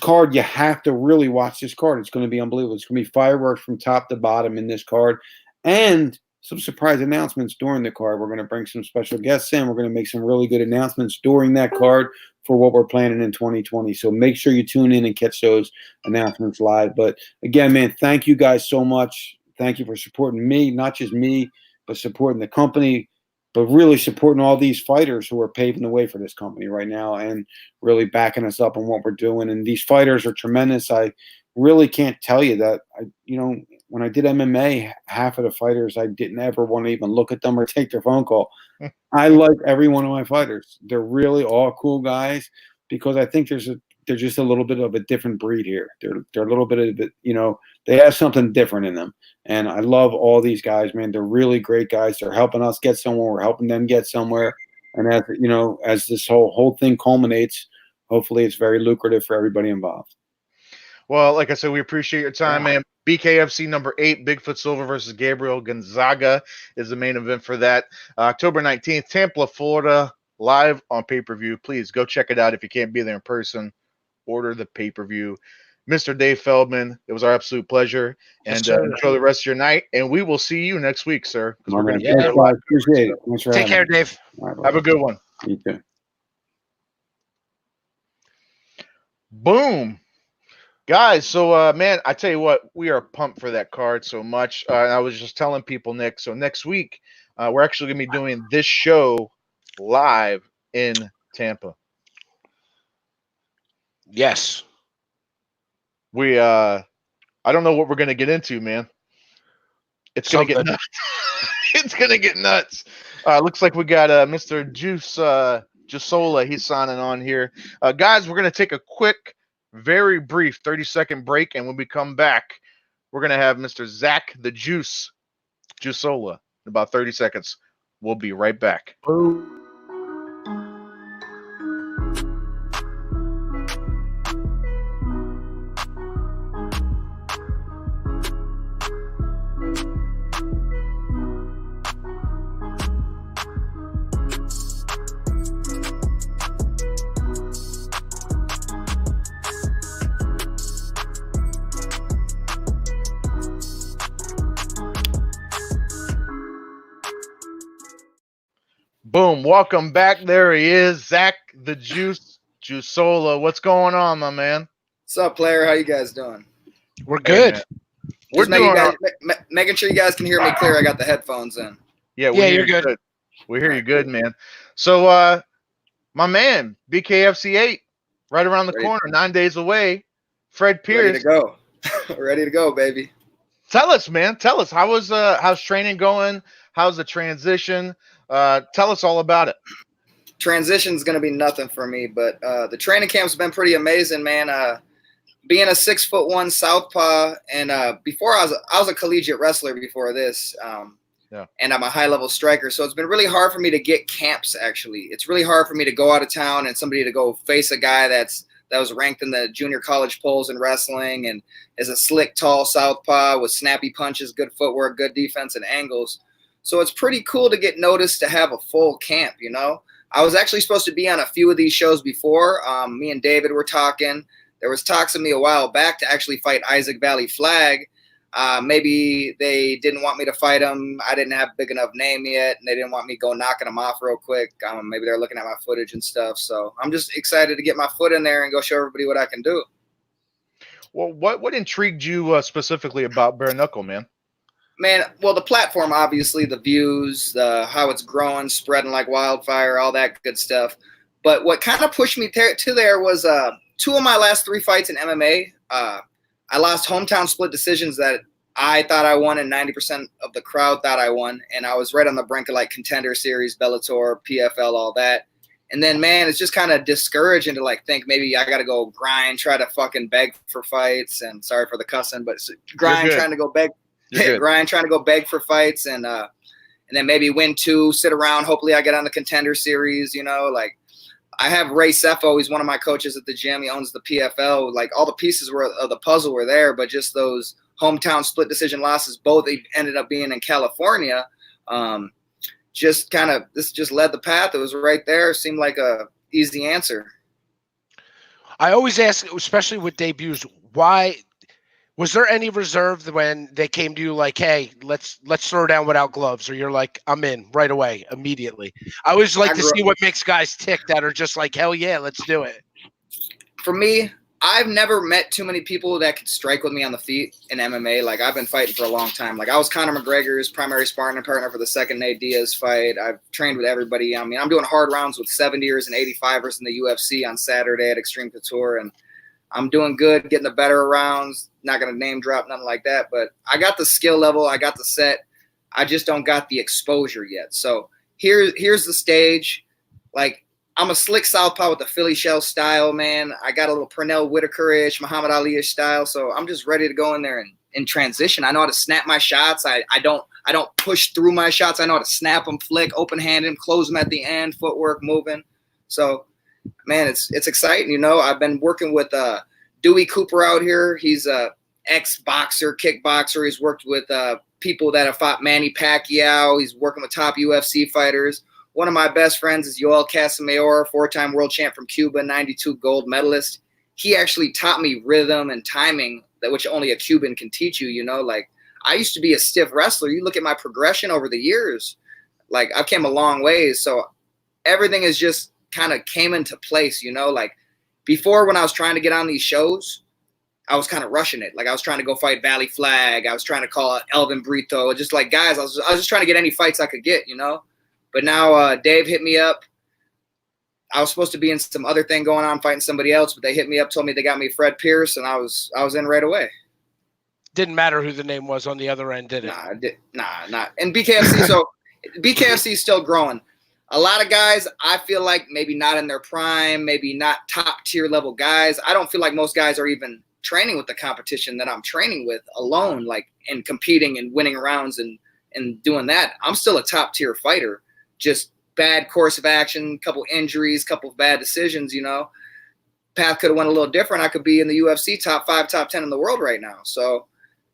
card, you have to really watch this card. It's going to be unbelievable. It's going to be fireworks from top to bottom in this card. And some surprise announcements during the card. We're going to bring some special guests in. We're going to make some really good announcements during that card for what we're planning in 2020. So make sure you tune in and catch those announcements live. But again, man, thank you guys so much. Thank you for supporting me, not just me, but supporting the company, but really supporting all these fighters who are paving the way for this company right now and really backing us up on what we're doing. And these fighters are tremendous. I really can't tell you that. When I did MMA, half of the fighters, I didn't ever want to even look at them or take their phone call. I like every one of my fighters. They're really all cool guys because I think they're just a little bit of a different breed here. They're a little bit of it, they have something different in them. And I love all these guys, man. They're really great guys. They're helping us get somewhere. We're helping them get somewhere. And as this whole thing culminates, hopefully it's very lucrative for everybody involved. Well, like I said, we appreciate your time, man. BKFC number 8, Bigfoot Silva versus Gabriel Gonzaga is the main event for that. October 19th, Tampa, Florida, live on pay-per-view. Please go check it out if you can't be there in person. Order the pay-per-view. Mr. Dave Feldman, it was our absolute pleasure. And enjoy the rest of your night. And we will see you next week, sir. We're going to be there live. Appreciate it. Thanks for Take care, having me. Dave. All right, Have a good one. You too. Boom. Guys, so, man, I tell you what, we are pumped for that card so much. I was just telling people, Nick, so next week, we're actually going to be doing this show live in Tampa. Yes. I don't know what we're going to get into, man. It's going to get nuts. It's going to get nuts. Looks like we got Mr. Juusola. He's signing on here. Guys, we're going to take a quick, very brief 30-second break, and when we come back, we're going to have Mr. Zach the Juusola in about 30 seconds. We'll be right back. Boom. Welcome back. There he is, Zach the Juusola. What's going on, my man? What's up, player? How you guys doing? We're good. Hey, We're making sure you guys can hear me clear. I got the headphones in. Yeah, you're good. We hear you good, man. So, my man, BKFC 8, right around the corner, 9 days away. Fred Pierce. Ready to go. Ready to go, baby. Tell us, man. Tell us, how's training going? How's the transition? Tell us all about it. Transition's going to be nothing for me, but the training camp's been pretty amazing, man. Being a 6'1" southpaw, and before I was a collegiate wrestler before this, and I'm a high-level striker, so it's been really hard for me to get camps. Actually, it's really hard for me to go out of town and somebody to go face a guy that was ranked in the junior college polls in wrestling and is a slick, tall southpaw with snappy punches, good footwork, good defense, and angles. So it's pretty cool to get noticed to have a full camp, I was actually supposed to be on a few of these shows before. Me and David were talking. There was talks of me a while back to actually fight Isaac Valley Flag. Maybe they didn't want me to fight him. I didn't have a big enough name yet, and they didn't want me to go knocking him off real quick. Maybe they're looking at my footage and stuff. So I'm just excited to get my foot in there and go show everybody what I can do. Well, what intrigued you specifically about Bare Knuckle, man? Man, well, the platform, obviously, the views, how it's growing, spreading like wildfire, all that good stuff. But what kind of pushed me to there was 2 of my last 3 fights in MMA. I lost hometown split decisions that I thought I won and 90% of the crowd thought I won. And I was right on the brink of like Contender Series, Bellator, PFL, all that. And then, man, it's just kind of discouraging to like think maybe I got to go grind, try to fucking beg for fights. And sorry for the cussing, but grind, trying to go beg. Ryan trying to go beg for fights and then maybe win 2, sit around. Hopefully I get on the Contender Series, I have Ray Cepho. He's one of my coaches at the gym. He owns the PFL. Like all the pieces of the puzzle were there, but just those hometown split decision losses, both ended up being in California. This just led the path. It was right there. Seemed like a easy answer. I always ask, especially with debuts, why was there any reserve when they came to you like, hey, let's throw down without gloves, or you're like, I'm in right away, immediately? I always like to see what makes guys tick that are just like, hell yeah, let's do it. For me, I've never met too many people that could strike with me on the feet in MMA. Like, I've been fighting for a long time. Like, I was Conor McGregor's primary sparring partner for the second Nate Diaz fight. I've trained with everybody. I mean, I'm doing hard rounds with 70ers and 85ers in the UFC on Saturday at Extreme Couture, and I'm doing good, getting the better rounds. Not going to name drop, nothing like that. But I got the skill level. I got the set. I just don't got the exposure yet. So here's the stage. Like, I'm a slick southpaw with the Philly shell style, man. I got a little Pernell Whitaker-ish, Muhammad Ali-ish style. So I'm just ready to go in there and transition. I know how to snap my shots. I don't push through my shots. I know how to snap them, flick, open-handed them, close them at the end, footwork, moving. So, man, it's exciting. You know, I've been working with Dewey Cooper out here. He's a ex-boxer, kickboxer. He's worked with people that have fought Manny Pacquiao. He's working with top UFC fighters. One of my best friends is Yoel Casamayor, 4-time world champ from Cuba, 92 gold medalist. He actually taught me rhythm and timing, which only a Cuban can teach you, you know. Like, I used to be a stiff wrestler. You look at my progression over the years, like, I came a long ways. So everything is just kind of came into place, you know. Like, before, when I was trying to get on these shows, I was kind of rushing it. Like, I was trying to go fight Valley Flag. I was trying to call Elvin Brito. Just like, guys, I was just trying to get any fights I could get, you know. But now Dave hit me up. I was supposed to be in some other thing going on, fighting somebody else, but they hit me up, told me they got me Fred Pierce, and I was in right away. Didn't matter who the name was on the other end, did it? Nah. And BKFC, so BKFC is still growing. A lot of guys, I feel like maybe not in their prime, maybe not top tier level guys. I don't feel like most guys are even training with the competition that I'm training with alone, like, and competing and winning rounds and doing that. I'm still a top tier fighter. Just bad course of action, couple injuries, couple of bad decisions, you know. Path could have went a little different. I could be in the UFC top 5, top 10 in the world right now. So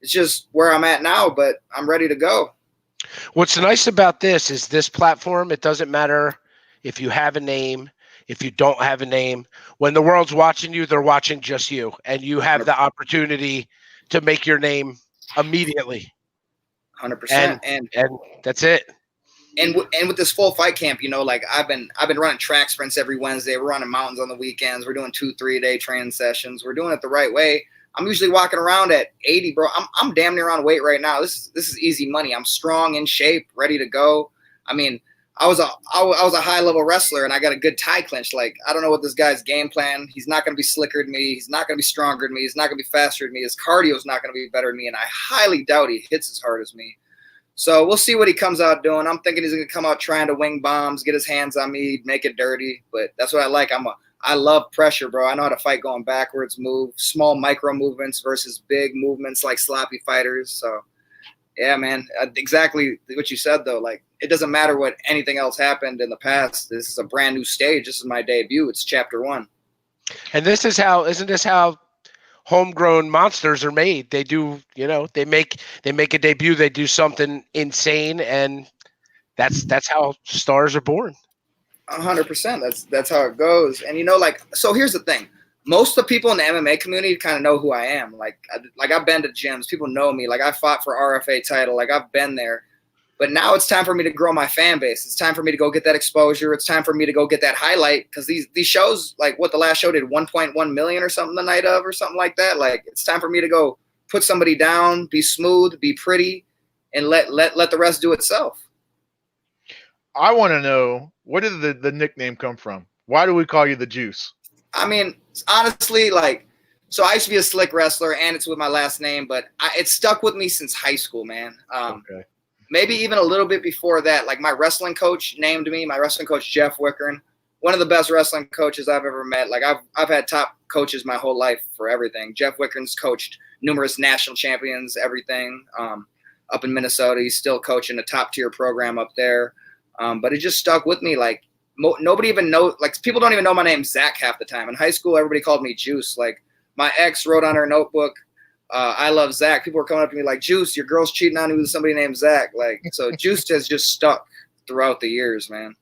it's just where I'm at now, but I'm ready to go. What's nice about this is this platform, it doesn't matter if you have a name, if you don't have a name. When the world's watching you, they're watching just you, and you have the opportunity to make your name immediately. 100%. And that's it. And with this full fight camp, you know, like, I've been running track sprints every Wednesday. We're running mountains on the weekends. We're doing 2-3 day training sessions. We're doing it the right way. I'm usually walking around at 80, bro. I'm damn near on weight right now. This is easy money. I'm strong, in shape, ready to go. I mean, I was a high level wrestler, and I got a good tie clinch. Like, I don't know what this guy's game plan. He's not going to be slicker than me. He's not going to be stronger than me. He's not going to be faster than me. His cardio is not going to be better than me, and I highly doubt he hits as hard as me. So we'll see what he comes out doing. I'm thinking he's going to come out trying to wing bombs, get his hands on me, make it dirty. But that's what I like. I love pressure, bro. I know how to fight going backwards, move, small micro movements versus big movements like sloppy fighters. So, yeah, man, exactly what you said, though. Like, it doesn't matter what anything else happened in the past. This is a brand new stage. This is my debut. It's chapter 1. And isn't this how homegrown monsters are made? They do, you know, they make a debut, they do something insane, and that's how stars are born. 100%. That's how it goes. And, you know, like, so here's the thing. Most of the people in the MMA community kind of know who I am. Like I've been to gyms. People know me. Like, I fought for RFA title. Like, I've been there. But now it's time for me to grow my fan base. It's time for me to go get that exposure. It's time for me to go get that highlight, because these shows, like what the last show did, 1.1 million or something the night of or something like that. Like, it's time for me to go put somebody down, be smooth, be pretty, and let the rest do itself. I want to know, where did the nickname come from? Why do we call you the Juice? I mean, honestly, like, so I used to be a slick wrestler, and it's with my last name, but it stuck with me since high school, man. Okay. Maybe even a little bit before that. Like, my wrestling coach named me, my wrestling coach, Jeff Wickern, one of the best wrestling coaches I've ever met. Like, I've had top coaches my whole life for everything. Jeff Wickern's coached numerous national champions, everything, up in Minnesota. He's still coaching a top-tier program up there. But it just stuck with me. Like, nobody even know, like people don't even know my name Zach half the time. In high school, everybody called me Juice. Like my ex wrote on her notebook, I love Zach. People were coming up to me like, Juice, your girl's cheating on you with somebody named Zach. Like, so Juice has just stuck throughout the years, man.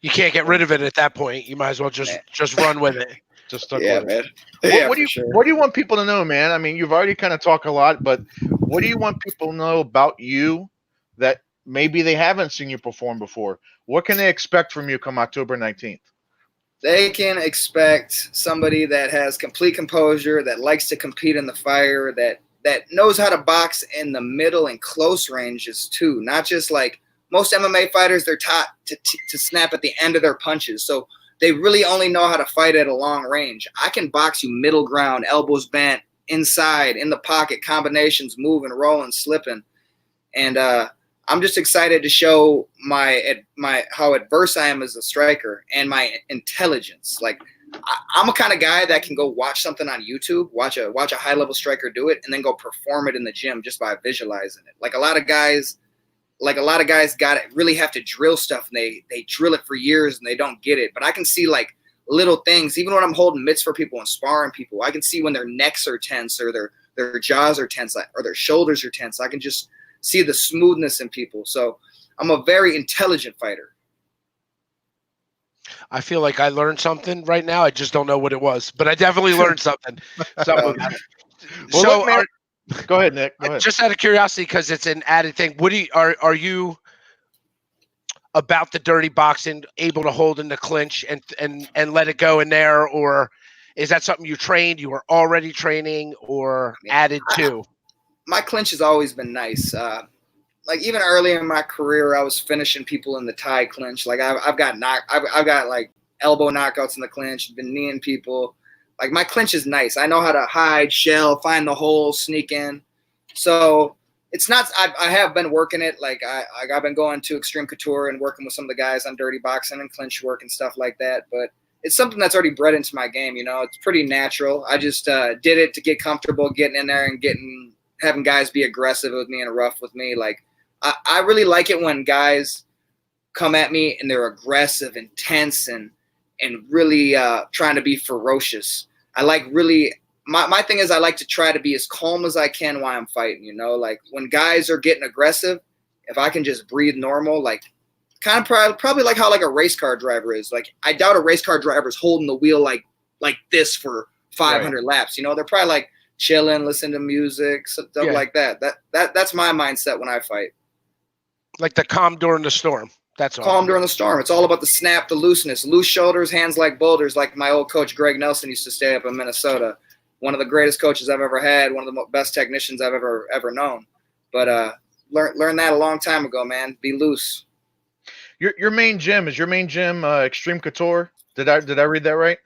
You can't get rid of it at that point. You might as well just run with it. Just stuck Yeah, with man. it. What do you want people to know, man? I mean, you've already kind of talked a lot, but what do you want people to know about you that maybe they haven't seen you perform before? What can they expect from you come October 19th? They can expect somebody that has complete composure, that likes to compete in the fire, that knows how to box in the middle and close ranges too. Not just like most MMA fighters, they're taught to snap at the end of their punches. So they really only know how to fight at a long range. I can box you middle ground, elbows bent, inside, in the pocket, combinations, moving, rolling, slipping. And I'm just excited to show my how adverse I am as a striker and my intelligence. Like I'm a kind of guy that can go watch something on YouTube, watch a high level striker do it, and then go perform it in the gym just by visualizing it. Like a lot of guys got it, really have to drill stuff, and they drill it for years and they don't get it. But I can see like little things, even when I'm holding mitts for people and sparring people, I can see when their necks are tense or their jaws are tense or their shoulders are tense. I can just see the smoothness in people. So I'm a very intelligent fighter. I feel like I learned something right now. I just don't know what it was, but I definitely learned something. Well, So look, man, go ahead, Nick. Go ahead. just out of curiosity, because it's an added thing, are you about the dirty boxing able to hold in the clinch and let it go in there, or is that something you were already training, or added to? My clinch has always been nice. Like even earlier in my career, I was finishing people in the tie clinch. Like I've got like elbow knockouts in the clinch, been kneeing people. Like my clinch is nice. I know how to hide, shell, find the hole, sneak in. So it's not. I have been working it. Like I've been going to Extreme Couture and working with some of the guys on dirty boxing and clinch work and stuff like that. But it's something that's already bred into my game. You know, it's pretty natural. I just did it to get comfortable, getting in there and having guys be aggressive with me and rough with me. Like I really like it when guys come at me and they're aggressive, intense, and really trying to be ferocious. I like really my thing is I like to try to be as calm as I can while I'm fighting. You know, like when guys are getting aggressive, if I can just breathe normal, like kind of probably like how like a race car driver is. Like I doubt a race car driver is holding the wheel like this for 500 laps. You know, they're probably like chilling, listening to music, stuff like that. That's my mindset when I fight. Like the calm during the storm. That's all. Calm during the storm. It's all about the snap, the looseness, loose shoulders, hands like boulders, like my old coach Greg Nelson used to stay up in Minnesota. One of the greatest coaches I've ever had, one of the best technicians I've ever known. But learn that a long time ago, man. Be loose. Your main gym is Extreme Couture. Did I read that right?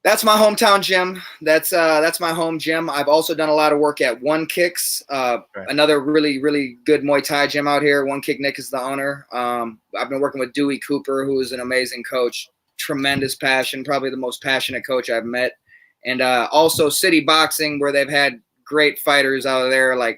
That's my hometown gym. That's my home gym. I've also done a lot of work at One Kicks, another really, really good Muay Thai gym out here. One Kick Nick is the owner. I've been working with Dewey Cooper, who is an amazing coach, tremendous passion, probably the most passionate coach I've met. And also City Boxing, where they've had great fighters out of there, like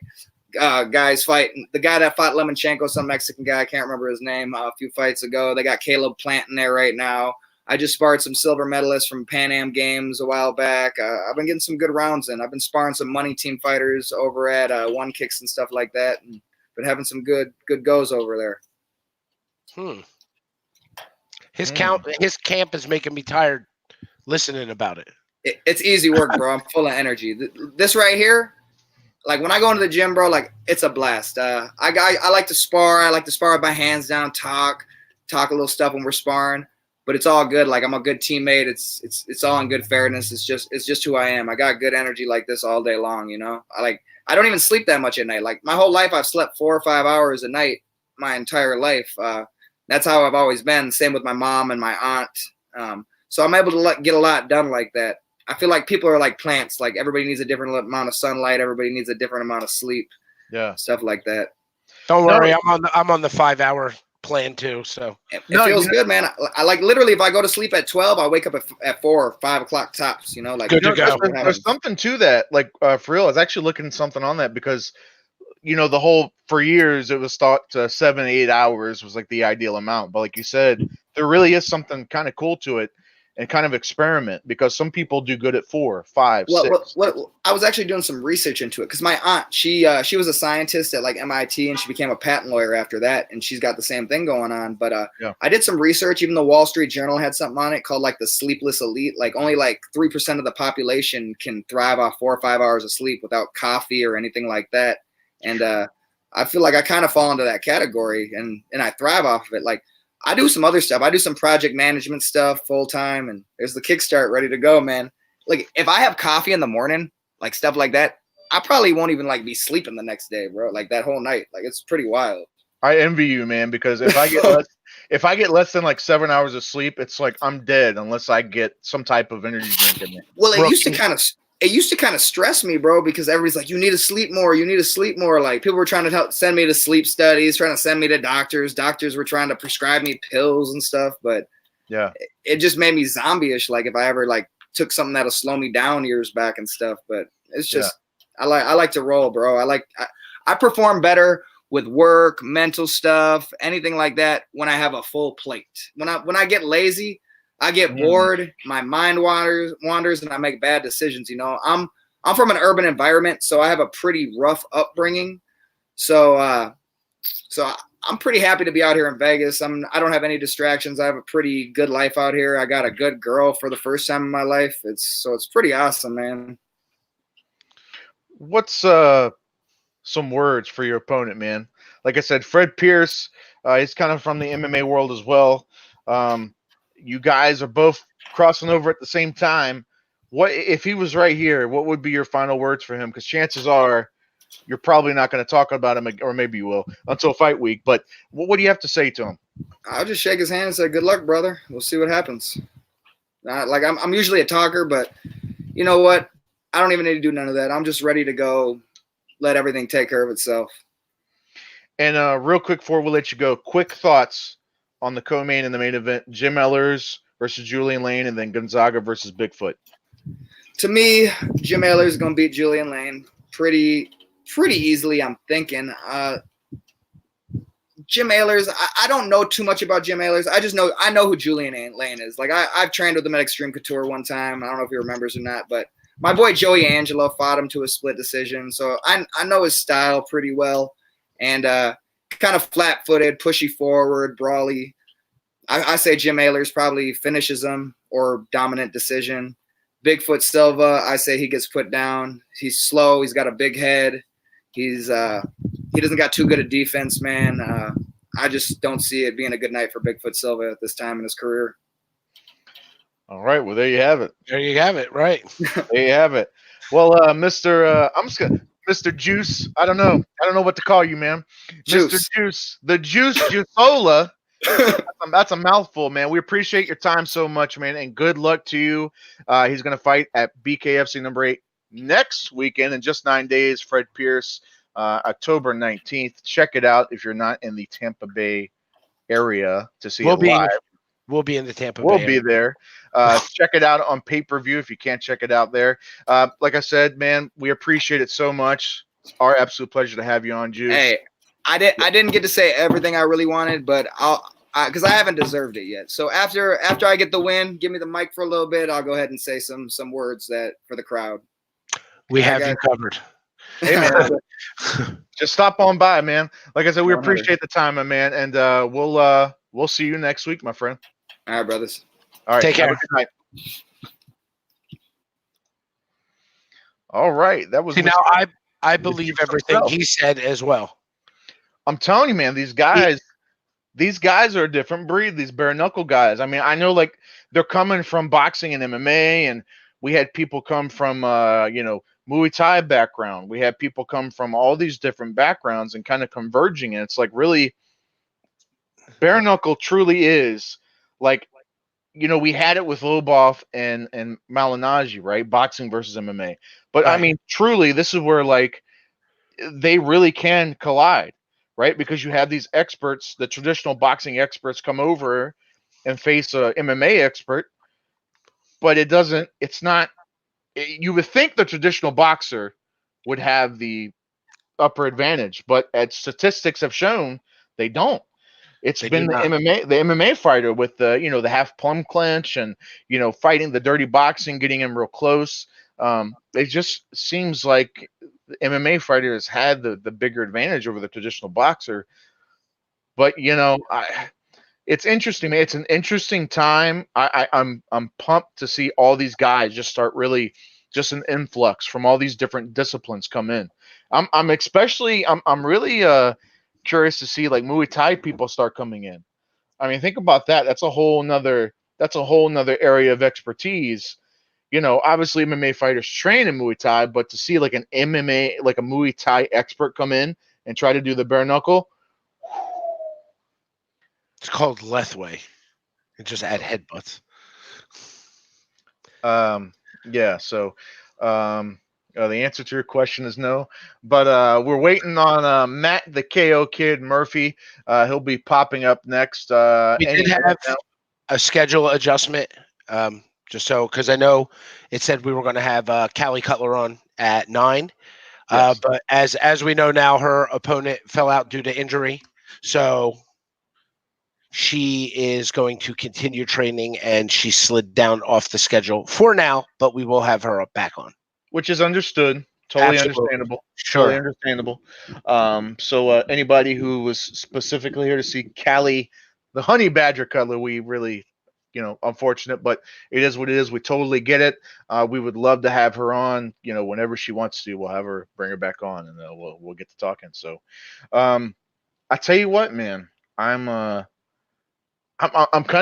guys fighting. The guy that fought Lemonchenko, some Mexican guy, I can't remember his name, a few fights ago. They got Caleb Plant in there right now. I just sparred some silver medalists from Pan Am Games a while back. I've been getting some good rounds in. I've been sparring some money team fighters over at One Kicks and stuff like that, and been having some good goes over there. His camp is making me tired listening about it. It's easy work, bro. I'm full of energy. This right here, like when I go into the gym, bro, like it's a blast. I like to spar. I like to spar with my hands down, talk a little stuff when we're sparring. But it's all good. Like I'm a good teammate. It's all in good fairness. It's just who I am. I got good energy like this all day long. You know, I don't even sleep that much at night. Like my whole life, I've slept 4 or 5 hours a night my entire life. That's how I've always been. Same with my mom and my aunt. So I'm able to get a lot done like that. I feel like people are like plants. Like everybody needs a different amount of sunlight. Everybody needs a different amount of sleep. Yeah, stuff like that. Don't worry, I'm on the 5-hour plan too. So it feels good, man. I like literally if I go to sleep at 12, I wake up at 4 or 5 o'clock tops. You know, like good to go. There's something to that. Like for real, I was actually looking at something on that because the whole for years it was thought 7 8 hours was like the ideal amount. But like you said, there really is something kind of cool to it, and kind of experiment, because some people do good at 4, 5, 6. What I was actually doing some research into it because my aunt, she was a scientist at like MIT, and she became a patent lawyer after that, and she's got the same thing going on. But Yeah. I did some research. Even the Wall Street Journal had something on it called like the sleepless elite. Like only like 3% of the population can thrive off 4 or 5 hours of sleep without coffee or anything like that. And I feel like I kind of fall into that category, and I thrive off of it. Like I do some other stuff. I do some project management stuff full time, and there's the Kickstart ready to go, man. Like if I have coffee in the morning, like stuff like that, I probably won't even like be sleeping the next day, bro. Like that whole night, like it's pretty wild. I envy you, man, because if I get less than like 7 hours of sleep, it's like I'm dead unless I get some type of energy drink in me. Well, it used to kind of stress me, bro, because everybody's like, you need to sleep more. You need to sleep more. Like people were trying to send me to sleep studies, trying to send me to doctors. Doctors were trying to prescribe me pills and stuff, but yeah, it just made me zombie-ish. Like if I ever like took something that'll slow me down years back and stuff, but it's just I like to roll, bro. I perform better with work, mental stuff, anything like that when I have a full plate. When I get lazy, I get bored, my mind wanders, and I make bad decisions. I'm from an urban environment, so I have a pretty rough upbringing. So I'm pretty happy to be out here in Vegas. I don't have any distractions. I have a pretty good life out here. I got a good girl for the first time in my life. It's pretty awesome, man. What's some words for your opponent, man? Like I said, Fred Pierce, he's kind of from the MMA world as well. You guys are both crossing over at the same time. What if he was right here? What would be your final words for him? Because chances are you're probably not going to talk about him, or maybe you will, until fight week. But what do you have to say to him? I'll just shake his hand and say, "Good luck, brother. We'll see what happens." Like I'm usually a talker, but you know what? I don't even need to do none of that. I'm just ready to go. Let everything take care of itself. And real quick before we let you go, quick thoughts on the co-main and the main event: Jim Ehlers versus Julian Lane, and then Gonzaga versus Bigfoot. To me, Jim Ehlers is going to beat Julian Lane pretty easily, I'm thinking. Jim Ehlers, I don't know too much about Jim Ehlers. I know who Julian Lane is. Like I've trained with him at Extreme Couture one time. I don't know if he remembers or not, but my boy Joey Angelo fought him to a split decision. So I know his style pretty well, and kind of flat-footed, pushy forward, brawly. I say Jim Ehlers probably finishes him or dominant decision. Bigfoot Silva, I say he gets put down. He's slow. He's got a big head. He doesn't got too good a defense, man. I just don't see it being a good night for Bigfoot Silva at this time in his career. All right, well there you have it. There you have it, right? There you have it. Well, Mr. Juice. I don't know what to call you, man. Juice. Mr. Juice, the Juusola. That's a mouthful, man. We appreciate your time so much, man, and good luck to you. He's going to fight at BKFC number 8 next weekend in just 9 days. Fred Pierce, October 19th. Check it out if you're not in the Tampa Bay area to see it live. We'll be in the Tampa Bay. We'll be there. Check it out on pay-per-view if you can't check it out there. Like I said, man, we appreciate it so much. It's our absolute pleasure to have you on, Juice. Hey, I didn't get to say everything I really wanted, but because I haven't deserved it yet. So after I get the win, give me the mic for a little bit. I'll go ahead and say some words that for the crowd. We have you covered. Hey, man, just stop on by, man. Like I said, we appreciate the time, my man, and we'll see you next week, my friend. All right, brothers. All right, take care. Have a good night. All right, that was. See, now I believe everything he said as well. I'm telling you, man, these guys are a different breed. These bare knuckle guys. I mean, I know like they're coming from boxing and MMA, and we had people come from Muay Thai background. We had people come from all these different backgrounds and kind of converging. And it's like really, bare knuckle truly is like, we had it with Lobov and Malignaggi, right? Boxing versus MMA. But right. I mean, truly, this is where like they really can collide, right? Because you have these experts, the traditional boxing experts come over and face a MMA expert, but you would think the traditional boxer would have the upper advantage, but as statistics have shown, they don't. It's They been do the not. MMA fighter with the the half plum clinch and fighting the dirty boxing, getting him real close. It just seems like the MMA fighter has had the bigger advantage over the traditional boxer. But it's interesting, man. It's an interesting time. I'm pumped to see all these guys just start really just an influx from all these different disciplines come in. I'm really curious to see like Muay Thai people start coming in. I mean, think about that. That's a whole nother area of expertise. Obviously MMA fighters train in Muay Thai, but to see like an MMA, like a Muay Thai expert come in and try to do the bare knuckle. It's called Lethway. And just add headbutts. Yeah, so the answer to your question is no. But we're waiting on Matt the KO Kid Murphy. He'll be popping up next. We did have a schedule adjustment, just so because I know it said we were going to have Calie Cutler on at 9. Yes. But as we know now, her opponent fell out due to injury. So she is going to continue training, and she slid down off the schedule for now, but we will have her back on. Which is understood. Totally Absolutely. Understandable. Sure. Totally understandable. So anybody who was specifically here to see Calie, the Honey Badger Cutler, we really, unfortunate, but it is what it is. We totally get it. We would love to have her on, whenever she wants to. We'll have her, bring her back on, and we'll get to talking. So, I tell you what, man, I'm kind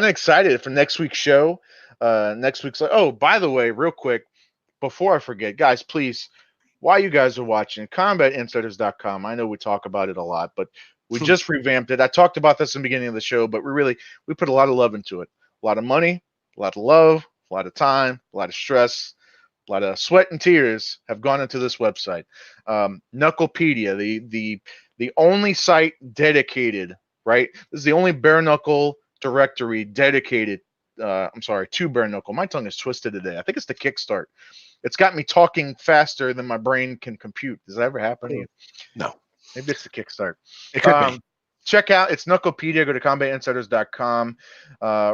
of excited for next week's show. Next week's oh, by the way, real quick, before I forget, guys, please, while you guys are watching, combatinsiders.com. I know we talk about it a lot, but we just revamped it. I talked about this in the beginning of the show, but we put a lot of love into it. A lot of money, a lot of love, a lot of time, a lot of stress, a lot of sweat and tears have gone into this website. Knucklepedia, the only site dedicated, right? This is the only bare knuckle directory dedicated to bare knuckle. My tongue is twisted today. I think it's the kickstart. It's got me talking faster than my brain can compute. Does that ever happen to you? No. Maybe it's the kickstart. It could be. Check out, it's Knucklepedia. Go to combatinsiders.com.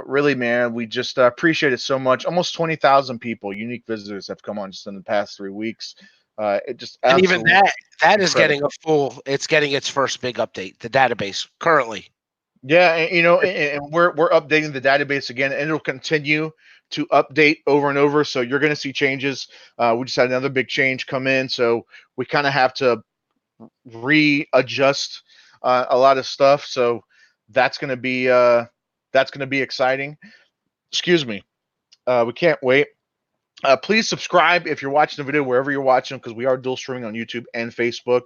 Really, man, we just appreciate it so much. Almost 20,000 people, unique visitors, have come on just in the past 3 weeks. It just and even that is incredible. it's getting its first big update, the database currently. Yeah, and we're updating the database again, and it'll continue to update over and over. So you're going to see changes. We just had another big change come in, so we kind of have to readjust a lot of stuff. So that's going to be exciting. Excuse me. We can't wait. Please subscribe if you're watching the video wherever you're watching, because we are dual streaming on YouTube and Facebook.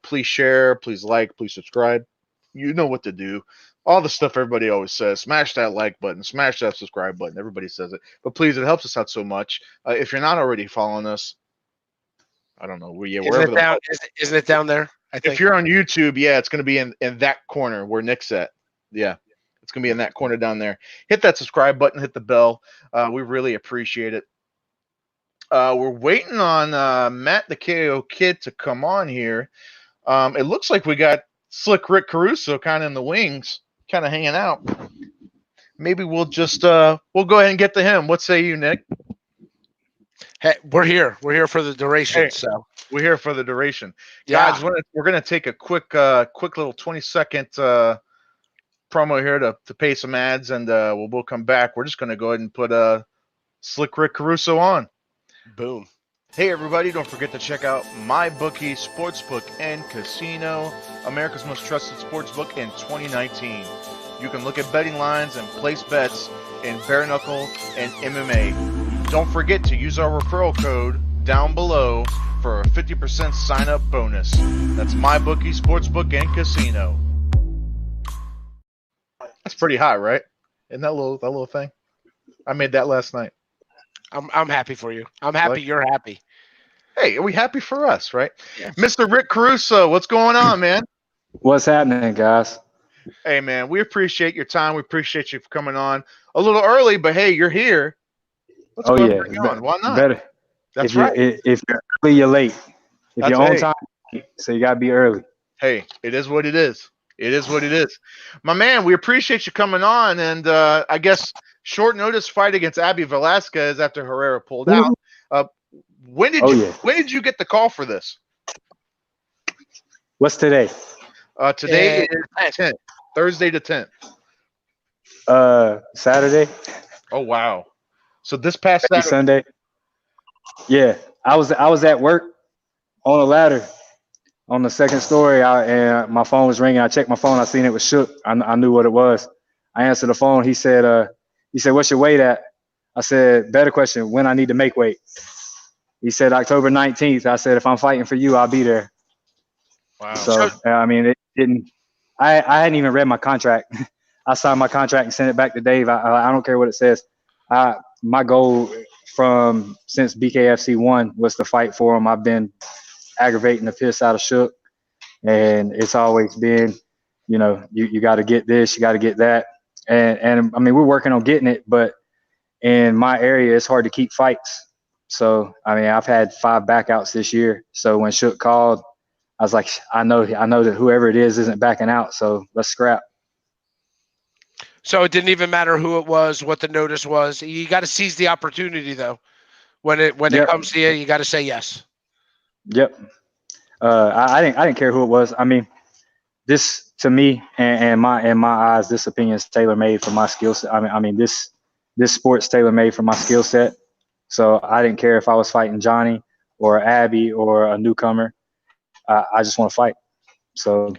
Please share, please like, please subscribe. You know what to do. All the stuff everybody always says. Smash that like button. Smash that subscribe button. Everybody says it. But please, it helps us out so much. If you're not already following us, I don't know. Isn't it down there? I think. If you're on YouTube, yeah, it's going to be in that corner where Nick's at. Yeah, it's going to be in that corner down there. Hit that subscribe button. Hit the bell. We really appreciate it. We're waiting on Matt the KO Kid to come on here. It looks like we got Slick Rick Caruso kind of in the wings, kind of hanging out. Maybe we'll just we'll go ahead and get to him. What say you, Nick? Hey, we're here. We're here for the duration. Hey, so we're here for the duration, yeah. Guys. We're gonna take a quick little 20-second promo here to pay some ads, and we'll come back. We're just gonna go ahead and put Slick Rick Caruso on. Boom. Hey everybody, don't forget to check out MyBookie Sportsbook and Casino, America's most trusted sportsbook in 2019. You can look at betting lines and place bets in bare knuckle and MMA. Don't forget to use our referral code down below for a 50% sign-up bonus. That's MyBookie Sportsbook and Casino. That's pretty hot, right? Isn't that little thing? I made that last night. I'm happy for you. I'm happy you're happy. Hey, are we happy for us, right? Yes. Mr. Rick Caruso, what's going on, man? What's happening, guys? Hey, man, we appreciate your time. We appreciate you for coming on a little early, but hey, you're here. Let's go yeah. bring you on. Why not? Better. That's if right. If you're early, you're late. If you're on time, so you gotta be early. Hey, it is what it is. It is what it is. My man, we appreciate you coming on, and I guess short notice fight against Abby Velasquez after Herrera pulled out. When did you get the call for this? What's today? Today is 10th, Thursday the 10th. Saturday. Oh wow! So this past Saturday. Sunday. Yeah, I was at work on a ladder on the second story, and my phone was ringing. I checked my phone. I seen it was Shook. I knew what it was. I answered the phone. He said, "What's your weight at?" I said, "Better question. When I need to make weight?" He said, "October 19th." I said, "If I'm fighting for you, I'll be there." Wow. So I mean, it didn't. I hadn't even read my contract. I signed my contract and sent it back to Dave. I don't care what it says. My goal since BKFC 1 was to fight for him. I've been aggravating the piss out of Shook, and it's always been, you got to get this, you got to get that, and I mean, we're working on getting it, but in my area, it's hard to keep fights. So I mean, I've had 5 backouts this year. So when Shook called, I was like, I know that whoever it is isn't backing out, so let's scrap. So it didn't even matter who it was, what the notice was. You got to seize the opportunity, though. When it comes to you got to say yes. Yep. I didn't care who it was. I mean, this to me and in my eyes, this opinion is tailor made for my skill set. I mean this sport's tailor made for my skill set. So I didn't care if I was fighting Johnny or Abby or a newcomer. I just want to fight. So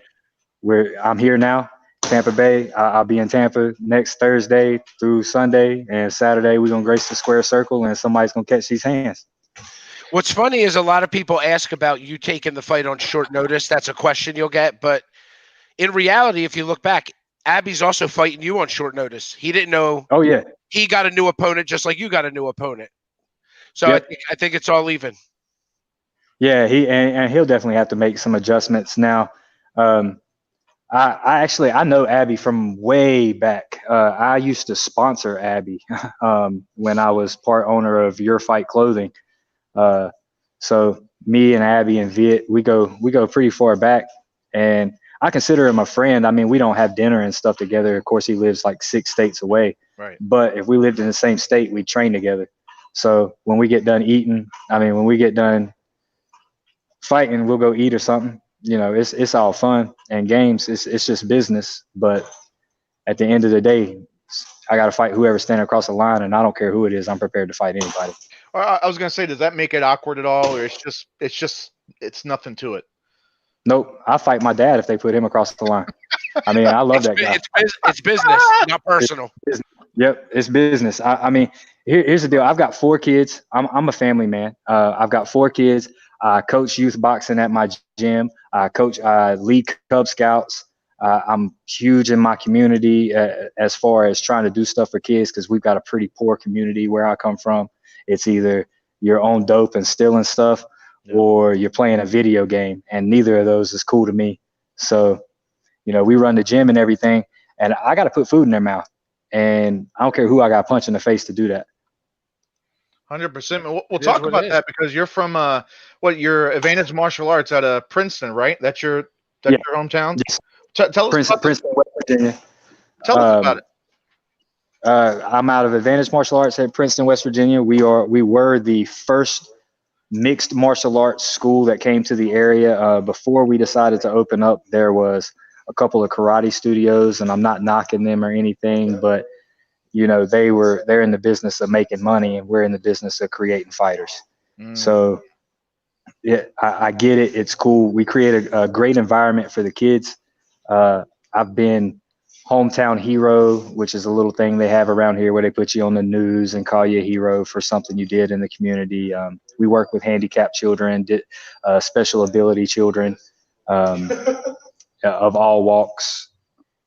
I'm here now. Tampa Bay. I'll be in Tampa next Thursday through Sunday, and Saturday we're gonna grace the square circle, and somebody's gonna catch these hands. What's funny is a lot of people ask about you taking the fight on short notice. That's a question you'll get, but in reality, if you look back, Abby's also fighting you on short notice. He didn't know. Oh yeah. He got a new opponent just like you got a new opponent. So yep. I think it's all even. Yeah, he'll definitely have to make some adjustments now. I know Abby from way back. I used to sponsor Abby when I was part owner of Your Fight Clothing. So me and Abby and Viet, we go pretty far back, and I consider him a friend. I mean, we don't have dinner and stuff together. Of course, he lives like 6 states away. Right. But if we lived in the same state, we'd train together. So when we get done eating, when we get done fighting, we'll go eat or something. It's all fun and games. It's just business. But at the end of the day, I got to fight whoever's standing across the line, and I don't care who it is. I'm prepared to fight anybody. I was gonna say, does that make it awkward at all, or it's nothing to it? Nope. I fight my dad if they put him across the line. I mean, I love that guy. It's business, not personal. Yep, it's business. I mean, here's the deal. I've got 4 kids. I'm a family man. I've got 4 kids. I coach youth boxing at my gym. I lead Cub Scouts. I'm huge in my community as far as trying to do stuff for kids, because we've got a pretty poor community where I come from. It's either your own dope and stealing stuff, or you're playing a video game, and neither of those is cool to me. So, we run the gym and everything, and I got to put food in their mouth, and I don't care who I got to punch in the face to do that. 100%. We'll talk about that, because you're from your Advantage Martial Arts out of Princeton, right? That's your hometown. Yes. Tell us about Princeton, West Virginia. Tell us about it. I'm out of Advantage Martial Arts at Princeton, West Virginia. We were the first mixed martial arts school that came to the area. Before we decided to open up, there was a couple of karate studios, and I'm not knocking them or anything, but they're in the business of making money, and we're in the business of creating fighters. So I get it. It's cool. We create a great environment for the kids. I've been hometown hero, which is a little thing they have around here where they put you on the news and call you a hero for something you did in the community. We work with handicapped children, special ability children of all walks.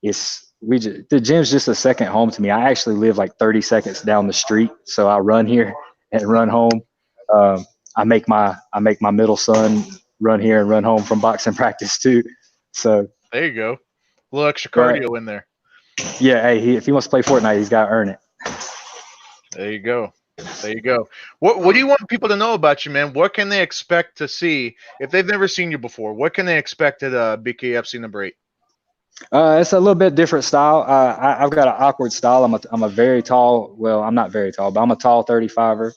The gym's just a second home to me. I actually live like 30 seconds down the street, so I run here and run home. I make my middle son run here and run home from boxing practice too. So there you go, a little extra cardio in there. Yeah, hey, if he wants to play Fortnite, he's got to earn it. There you go. There you go. What do you want people to know about you, man? What can they expect to see if they've never seen you before? What can they expect at BKFC number 8? It's a little bit different style. I've got an awkward style. I'm a very tall. Well, I'm not very tall, but I'm a tall 35er.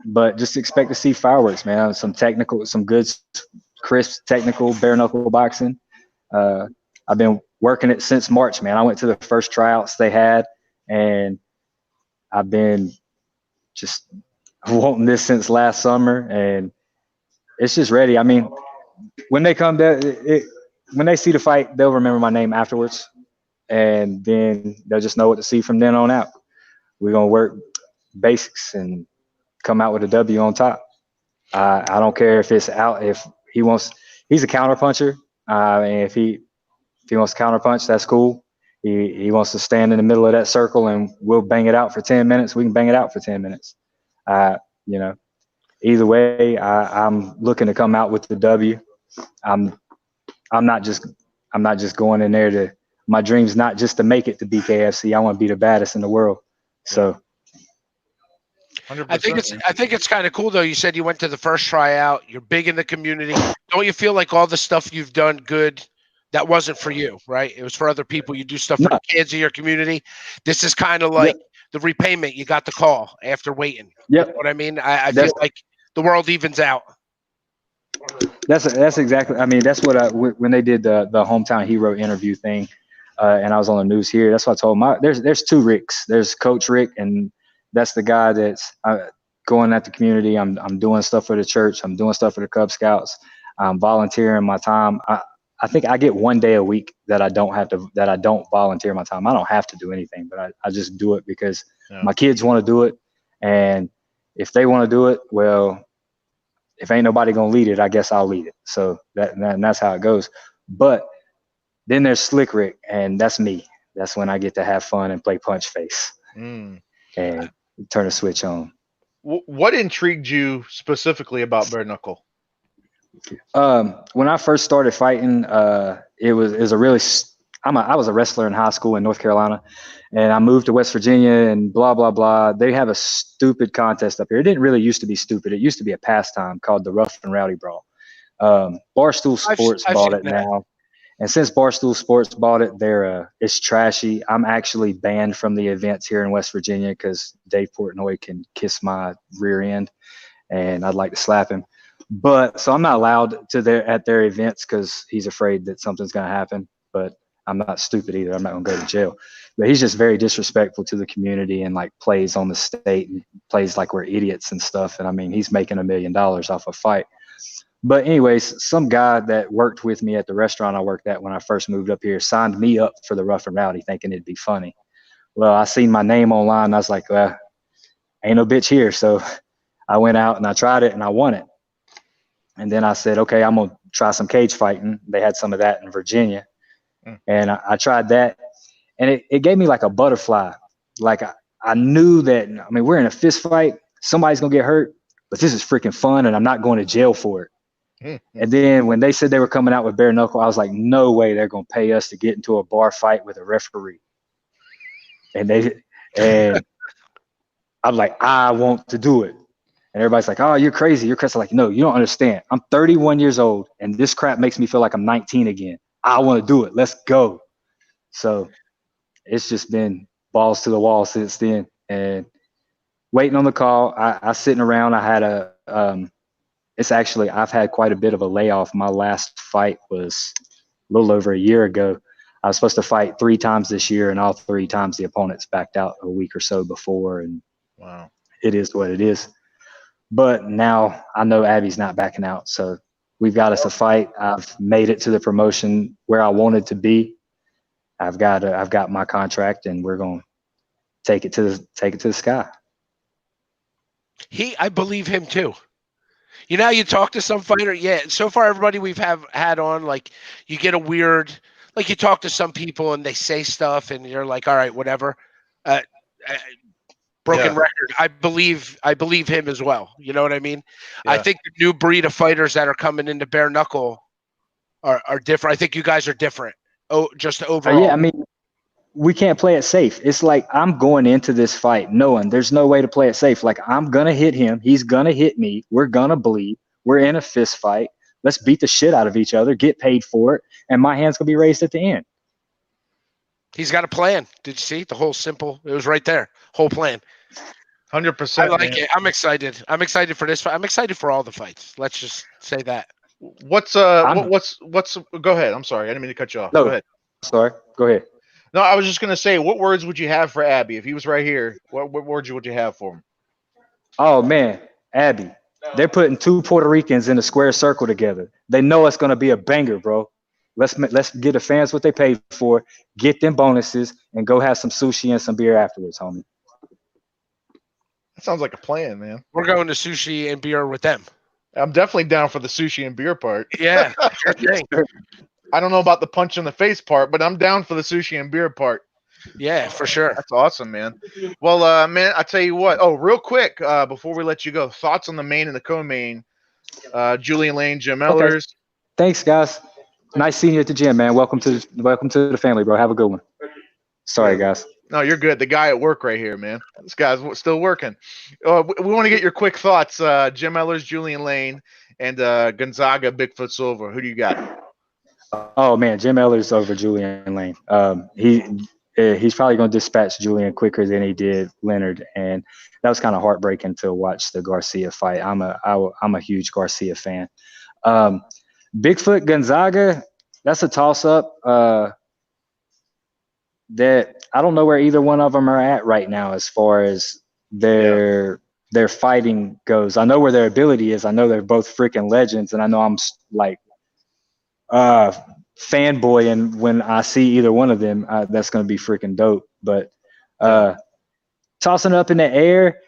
But just expect to see fireworks, man. Some good, crisp, technical bare knuckle boxing. I've been working it since March, man. I went to the first tryouts they had, and I've been just wanting this since last summer, and it's just ready. I mean, when they come there, when they see the fight, they'll remember my name afterwards, and then they'll just know what to see from then on out. We're gonna work basics and come out with a W on top. I don't care if it's out. If he wants, he's a counter puncher, and if he wants to counter punch, that's cool. He wants to stand in the middle of that circle, and we'll bang it out for 10 minutes. We can bang it out for 10 minutes. You know, either way, I'm looking to come out with the W. I'm not just going in there to. My dream's not just to make it to BKFC. I want to be the baddest in the world. So. 100%. I think it's kind of cool though. You said you went to the first tryout. You're big in the community. Don't you feel like all the stuff you've done good, that wasn't for you, right? It was for other people. You do stuff for the kids in your community. This is kind of like the repayment. You got the call after waiting. Yep. You know what I mean? I feel like the world evens out. That's exactly. I mean, that's what when they did the hometown hero interview thing, and I was on the news here. That's what I told them. There's two Ricks. There's Coach Rick, and that's the guy that's going at the community. I'm doing stuff for the church. I'm doing stuff for the Cub Scouts. I'm volunteering my time. I think I get 1 day a week that I don't volunteer my time. I don't have to do anything, but I just do it because my kids want to do it. And if they want to do it, well, if ain't nobody going to lead it, I guess I'll lead it. So that's how it goes. But then there's Slick Rick, and that's me. That's when I get to have fun and play punch face and turn a switch on. What intrigued you specifically about bare knuckle? When I first started fighting, it was a really. I was a wrestler in high school in North Carolina, and I moved to West Virginia and blah blah blah. They have a stupid contest up here. It didn't really used to be stupid. It used to be a pastime called the Rough and Rowdy Brawl. Barstool Sports bought it now, and since Barstool Sports bought it, it's trashy. I'm actually banned from the events here in West Virginia because Dave Portnoy can kiss my rear end, and I'd like to slap him. But so I'm not allowed at their events because he's afraid that something's going to happen. But I'm not stupid either. I'm not going to go to jail. But he's just very disrespectful to the community and like plays on the state and plays like we're idiots and stuff. And I mean, he's making $1 million off a fight. But anyways, some guy that worked with me at the restaurant I worked at when I first moved up here signed me up for the Rough and Rowdy thinking it'd be funny. Well, I seen my name online. And I was like, well, ain't no bitch here. So I went out and I tried it and I won it. And then I said, okay, I'm going to try some cage fighting. They had some of that in Virginia. And I tried that. And it gave me like a butterfly. Like I knew that, I mean, we're in a fist fight. Somebody's going to get hurt. But this is freaking fun, and I'm not going to jail for it. And then when they said they were coming out with bare knuckle, I was like, no way they're going to pay us to get into a bar fight with a referee. And I'm like, I want to do it. And everybody's like, oh, you're crazy. You're crazy. I'm like, no, you don't understand. I'm 31 years old, and this crap makes me feel like I'm 19 again. I want to do it. Let's go. So it's just been balls to the wall since then. And waiting on the call, I sitting around. I had I've had quite a bit of a layoff. My last fight was a little over a year ago. I was supposed to fight 3 times this year, and all 3 times the opponents backed out a week or so before. And wow, it is what it is. But now I know Abby's not backing out, so we've got us a fight. I've made it to the promotion where I wanted to be. I've got my contract, and we're going to take it to the sky. I believe him too. You know, you talk to some fighter. Yeah, so far everybody we've had on, like, you get a weird, like, you talk to some people and they say stuff, and you're like, all right, whatever. Broken record. I believe him as well. You know what I mean? Yeah. I think the new breed of fighters that are coming into bare knuckle are different. I think you guys are different. Oh, just overall. Yeah, I mean, we can't play it safe. It's like I'm going into this fight knowing there's no way to play it safe. Like I'm gonna hit him, he's gonna hit me, we're gonna bleed, we're in a fist fight. Let's beat the shit out of each other, get paid for it, and my hand's gonna be raised at the end. He's got a plan. Did you see the whole simple? It was right there. Whole plan. 100%. I like it. I'm excited. I'm excited for this fight. I'm excited for all the fights. Let's just say that. What's go ahead. I'm sorry. I didn't mean to cut you off. No, go ahead. Sorry. Go ahead. No, I was just gonna say, what words would you have for Abby if he was right here? What words would you have for him? Oh man, Abby. They're putting 2 Puerto Ricans in a square circle together. They know it's gonna be a banger, bro. Let's get the fans what they paid for, get them bonuses, and go have some sushi and some beer afterwards, homie. That sounds like a plan, man. We're going to sushi and beer with them. I'm definitely down for the sushi and beer part. Yeah, sure thing. I don't know about the punch in the face part, but I'm down for the sushi and beer part. Yeah, for sure. That's awesome, man. Well, man, I tell you what. Oh, real quick, before we let you go, thoughts on the main and the co-main. Julian Lane, Jim Ellers. Thanks, guys. Nice seeing you at the gym, man. Welcome to the family, bro. Have a good one. Sorry, guys. No, you're good. The guy at work right here, man. This guy's still working. We want to get your quick thoughts. Jim Ellers, Julian Lane, and Gonzaga, Bigfoot Silva. Who do you got? Oh man, Jim Ellers over Julian Lane. He's probably going to dispatch Julian quicker than he did Leonard, and that was kind of heartbreaking to watch the Garcia fight. I'm a huge Garcia fan. Bigfoot Gonzaga, that's a toss-up. That I don't know where either one of them are at right now as far as their fighting goes. I know where their ability is. I know they're both freaking legends, and I know I'm like fanboying when I see either one of them. That's going to be freaking dope. But tossing it up in the air,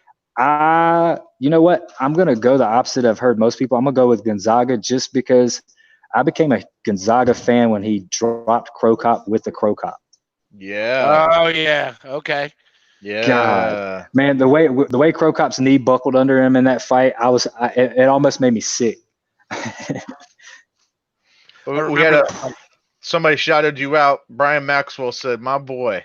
you know what? I'm going to go the opposite. I've heard most people. I'm going to go with Gonzaga just because I became a Gonzaga fan when he dropped Crow Cop with the Crow Cop. Yeah. Oh yeah. Okay. Yeah. God, man, the way Crow Cop's knee buckled under him in that fight, it almost made me sick. We had somebody shouted you out. Brian Maxwell said, "My boy."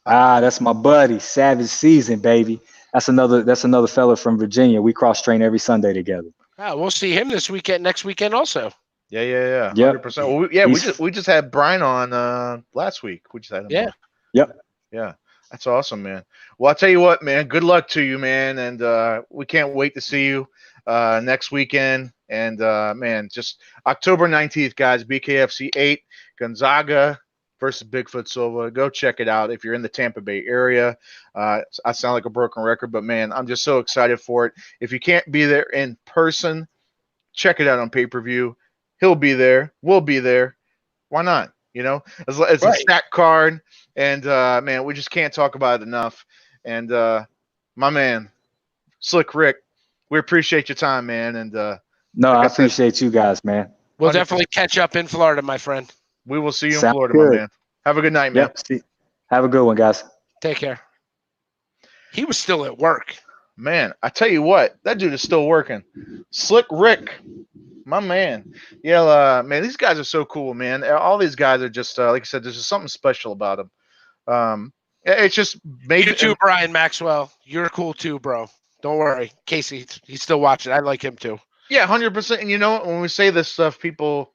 That's my buddy. Savage Season, baby. That's another fella from Virginia. We cross train every Sunday together. We'll see him next weekend also. Yeah. Yep. 100%. Well, we just had Brian on last week. We just had him. Yeah. On. Yep. Yeah. That's awesome, man. Well, I'll tell you what, man. Good luck to you, man, and we can't wait to see you next weekend. And man, just October 19th, guys. BKFC 8, Gonzaga versus Bigfoot Silva. Go check it out if you're in the Tampa Bay area. I sound like a broken record, but man, I'm just so excited for it. If you can't be there in person, check it out on pay-per-view. He'll be there. We'll be there. Why not? You know, it's right. A stack card, and man, we just can't talk about it enough. And my man, Slick Rick, we appreciate your time, man. And no, I appreciate you guys, man. We'll definitely catch up in Florida, my friend. We will see you in Florida, my man. Have a good night, man. Yep. Have a good one, guys. Take care. He was still at work. Man, I tell you what, that dude is still working. Slick Rick, my man. Yeah, man, these guys are so cool, man. All these guys are just, like I said, there's just something special about them. It's just made you too, Brian Maxwell. You're cool too, bro. Don't worry. Casey, he's still watching. I like him too. Yeah, 100%. And you know, when we say this stuff, people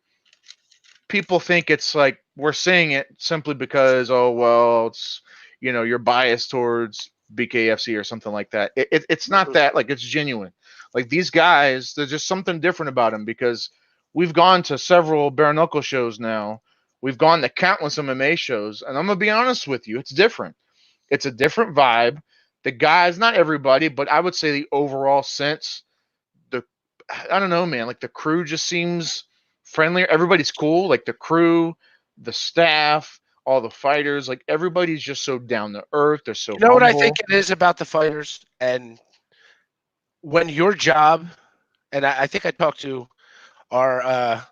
think it's like we're saying it simply because, oh, well, it's, you know, you're biased towards BKFC or something like that. It's not that. Like, it's genuine. Like, these guys, there's just something different about them because we've gone to several bare knuckle shows now. We've gone to countless MMA shows, and I'm going to be honest with you. It's different. It's a different vibe. The guys, not everybody, but I would say the overall sense, I don't know, man, like the crew just seems friendlier. Everybody's cool. Like the crew, the staff, all the fighters, like everybody's just so down to earth. They're so humble. What I think it is about the fighters, and when your job, and I think I talked to our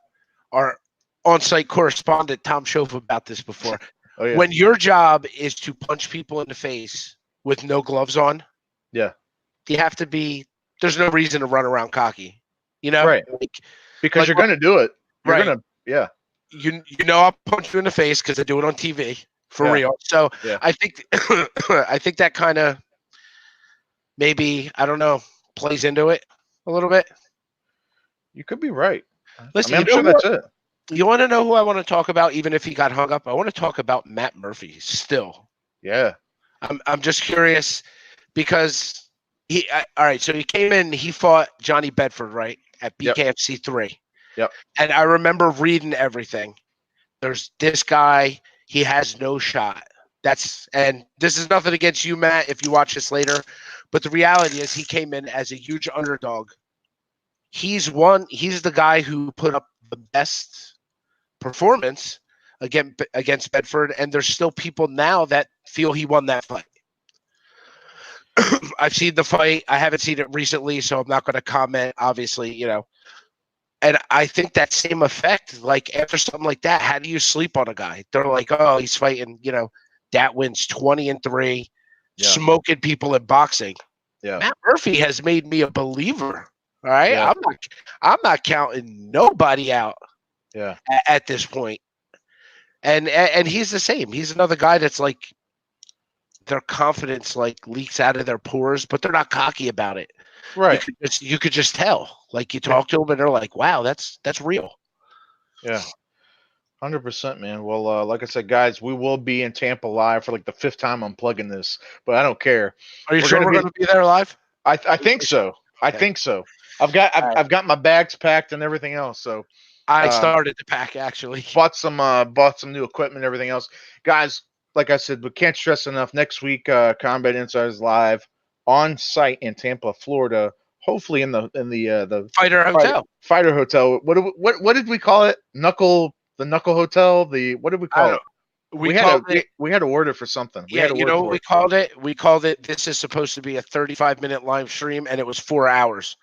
on-site correspondent Tom Schoaf about this before. Oh, yeah. When your job is to punch people in the face with no gloves on, yeah, you have to be. There's no reason to run around cocky, you know, right? Because you're going to do it, you're right? You know, I'll punch you in the face because I do it on TV. for real. So Yeah. I think I think that kind of maybe, I don't know, plays into it a little bit. You could be right. Listen, I'm sure that's it. you want to know who I want to talk about, even if he got hung up? I want to talk about Matt Murphy still. Yeah. I'm just curious because all right, so he came in, he fought Johnny Bedford, right, at BKFC 3. Yep. And I remember reading everything. There's this guy, he has no shot. And this is nothing against you, Matt, if you watch this later, but the reality is he came in as a huge underdog. He's the guy who put up the best performance against Bedford, and there's still people now that feel he won that fight. I've seen the fight. I haven't seen it recently, so I'm not going to comment, obviously, And I think that same effect, like after something like that, how do you sleep on a guy? They're like, oh, he's fighting, that wins 20-3, smoking people in boxing. Yeah. Matt Murphy has made me a believer. All right. Yeah. I'm not counting nobody out at this point. And he's the same. He's another guy that's like, their confidence like leaks out of their pores, but they're not cocky about it. Right. You could just tell. Like you talk to them and they're like, wow, that's real. Yeah. 100%, man. Well, like I said, guys, we will be in Tampa live for like the 5th time I'm plugging this, but I don't care. Are you sure we're going to be there live? I think so. I think so. I've got my bags packed and everything else. So I started to pack, actually. Bought some new equipment and everything else. Guys, like I said, we can't stress enough. Next week, Combat Insiders live on site in Tampa, Florida. Hopefully in the Fighter Hotel. Fighter Hotel. What did we call it? The Knuckle Hotel. What did we call it? We had to order for something. We called it? We called it. This is supposed to be a 35-minute live stream, and it was 4 hours.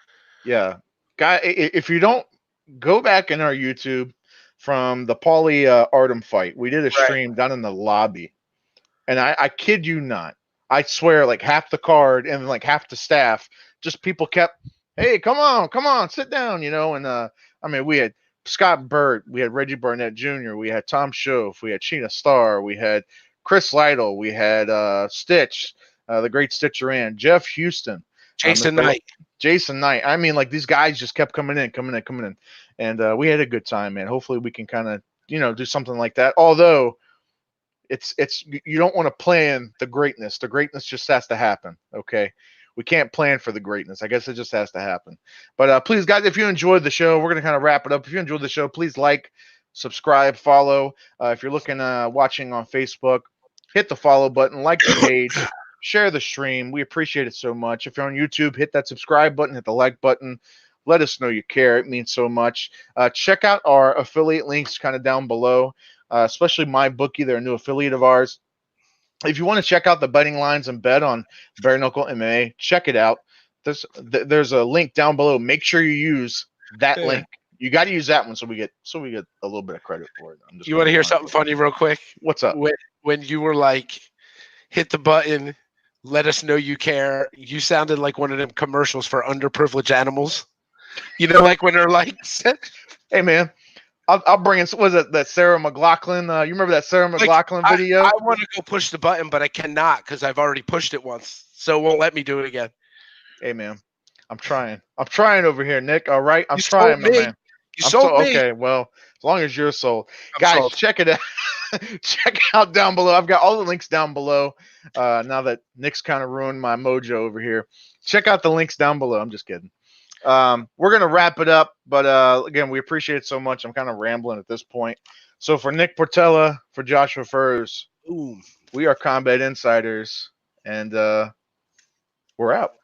Yeah, guy. If you don't go back in our YouTube from the Paulie Artem fight, we did a stream down in the lobby, and I kid you not, I swear, like half the card and like half the staff, just people kept, hey, come on, sit down, and I mean, we had Scott Burt, we had Reggie Barnett Jr., we had Tom Schoaf, we had Sheena Starr, we had Chris Lytle, we had Stitch, the great Stitch Duran, Jeff Houston, Jason Knight. I mean, like these guys just kept coming in, and we had a good time, man. Hopefully, we can kind of do something like that. Although it's you don't want to plan the greatness. The greatness just has to happen. Okay. We can't plan for the greatness. I guess it just has to happen. But please, guys, if you enjoyed the show, we're going to kind of wrap it up. If you enjoyed the show, please like, subscribe, follow. If you're watching on Facebook, hit the follow button, like the page, share the stream. We appreciate it so much. If you're on YouTube, hit that subscribe button, hit the like button. Let us know you care. It means so much. Check out our affiliate links kind of down below, especially MyBookie. They're a new affiliate of ours. If you want to check out the betting lines and bet on bare knuckle MMA, check it out. There's a link down below. Make sure you use that link. You got to use that one so we get a little bit of credit for it. You want to hear something funny real quick? What's up? When you were like, hit the button, let us know you care. You sounded like one of them commercials for underprivileged animals. Like when they're like, hey man, I'll bring in. Was it that Sarah McLachlan? You remember that Sarah McLachlan video? I want to go push the button, but I cannot because I've already pushed it once, so it won't let me do it again. Hey man, I'm trying over here, Nick. All right, I'm trying, my man. You sold me. Okay, well, as long as you're sold, guys, check it out. Check out down below. I've got all the links down below. Now that Nick's kind of ruined my mojo over here, check out the links down below. I'm just kidding. We're going to wrap it up, but again, we appreciate it so much. I'm kind of rambling at this point. So for Nick Portella, for Joshua Furs, we are Combat Insiders, and we're out.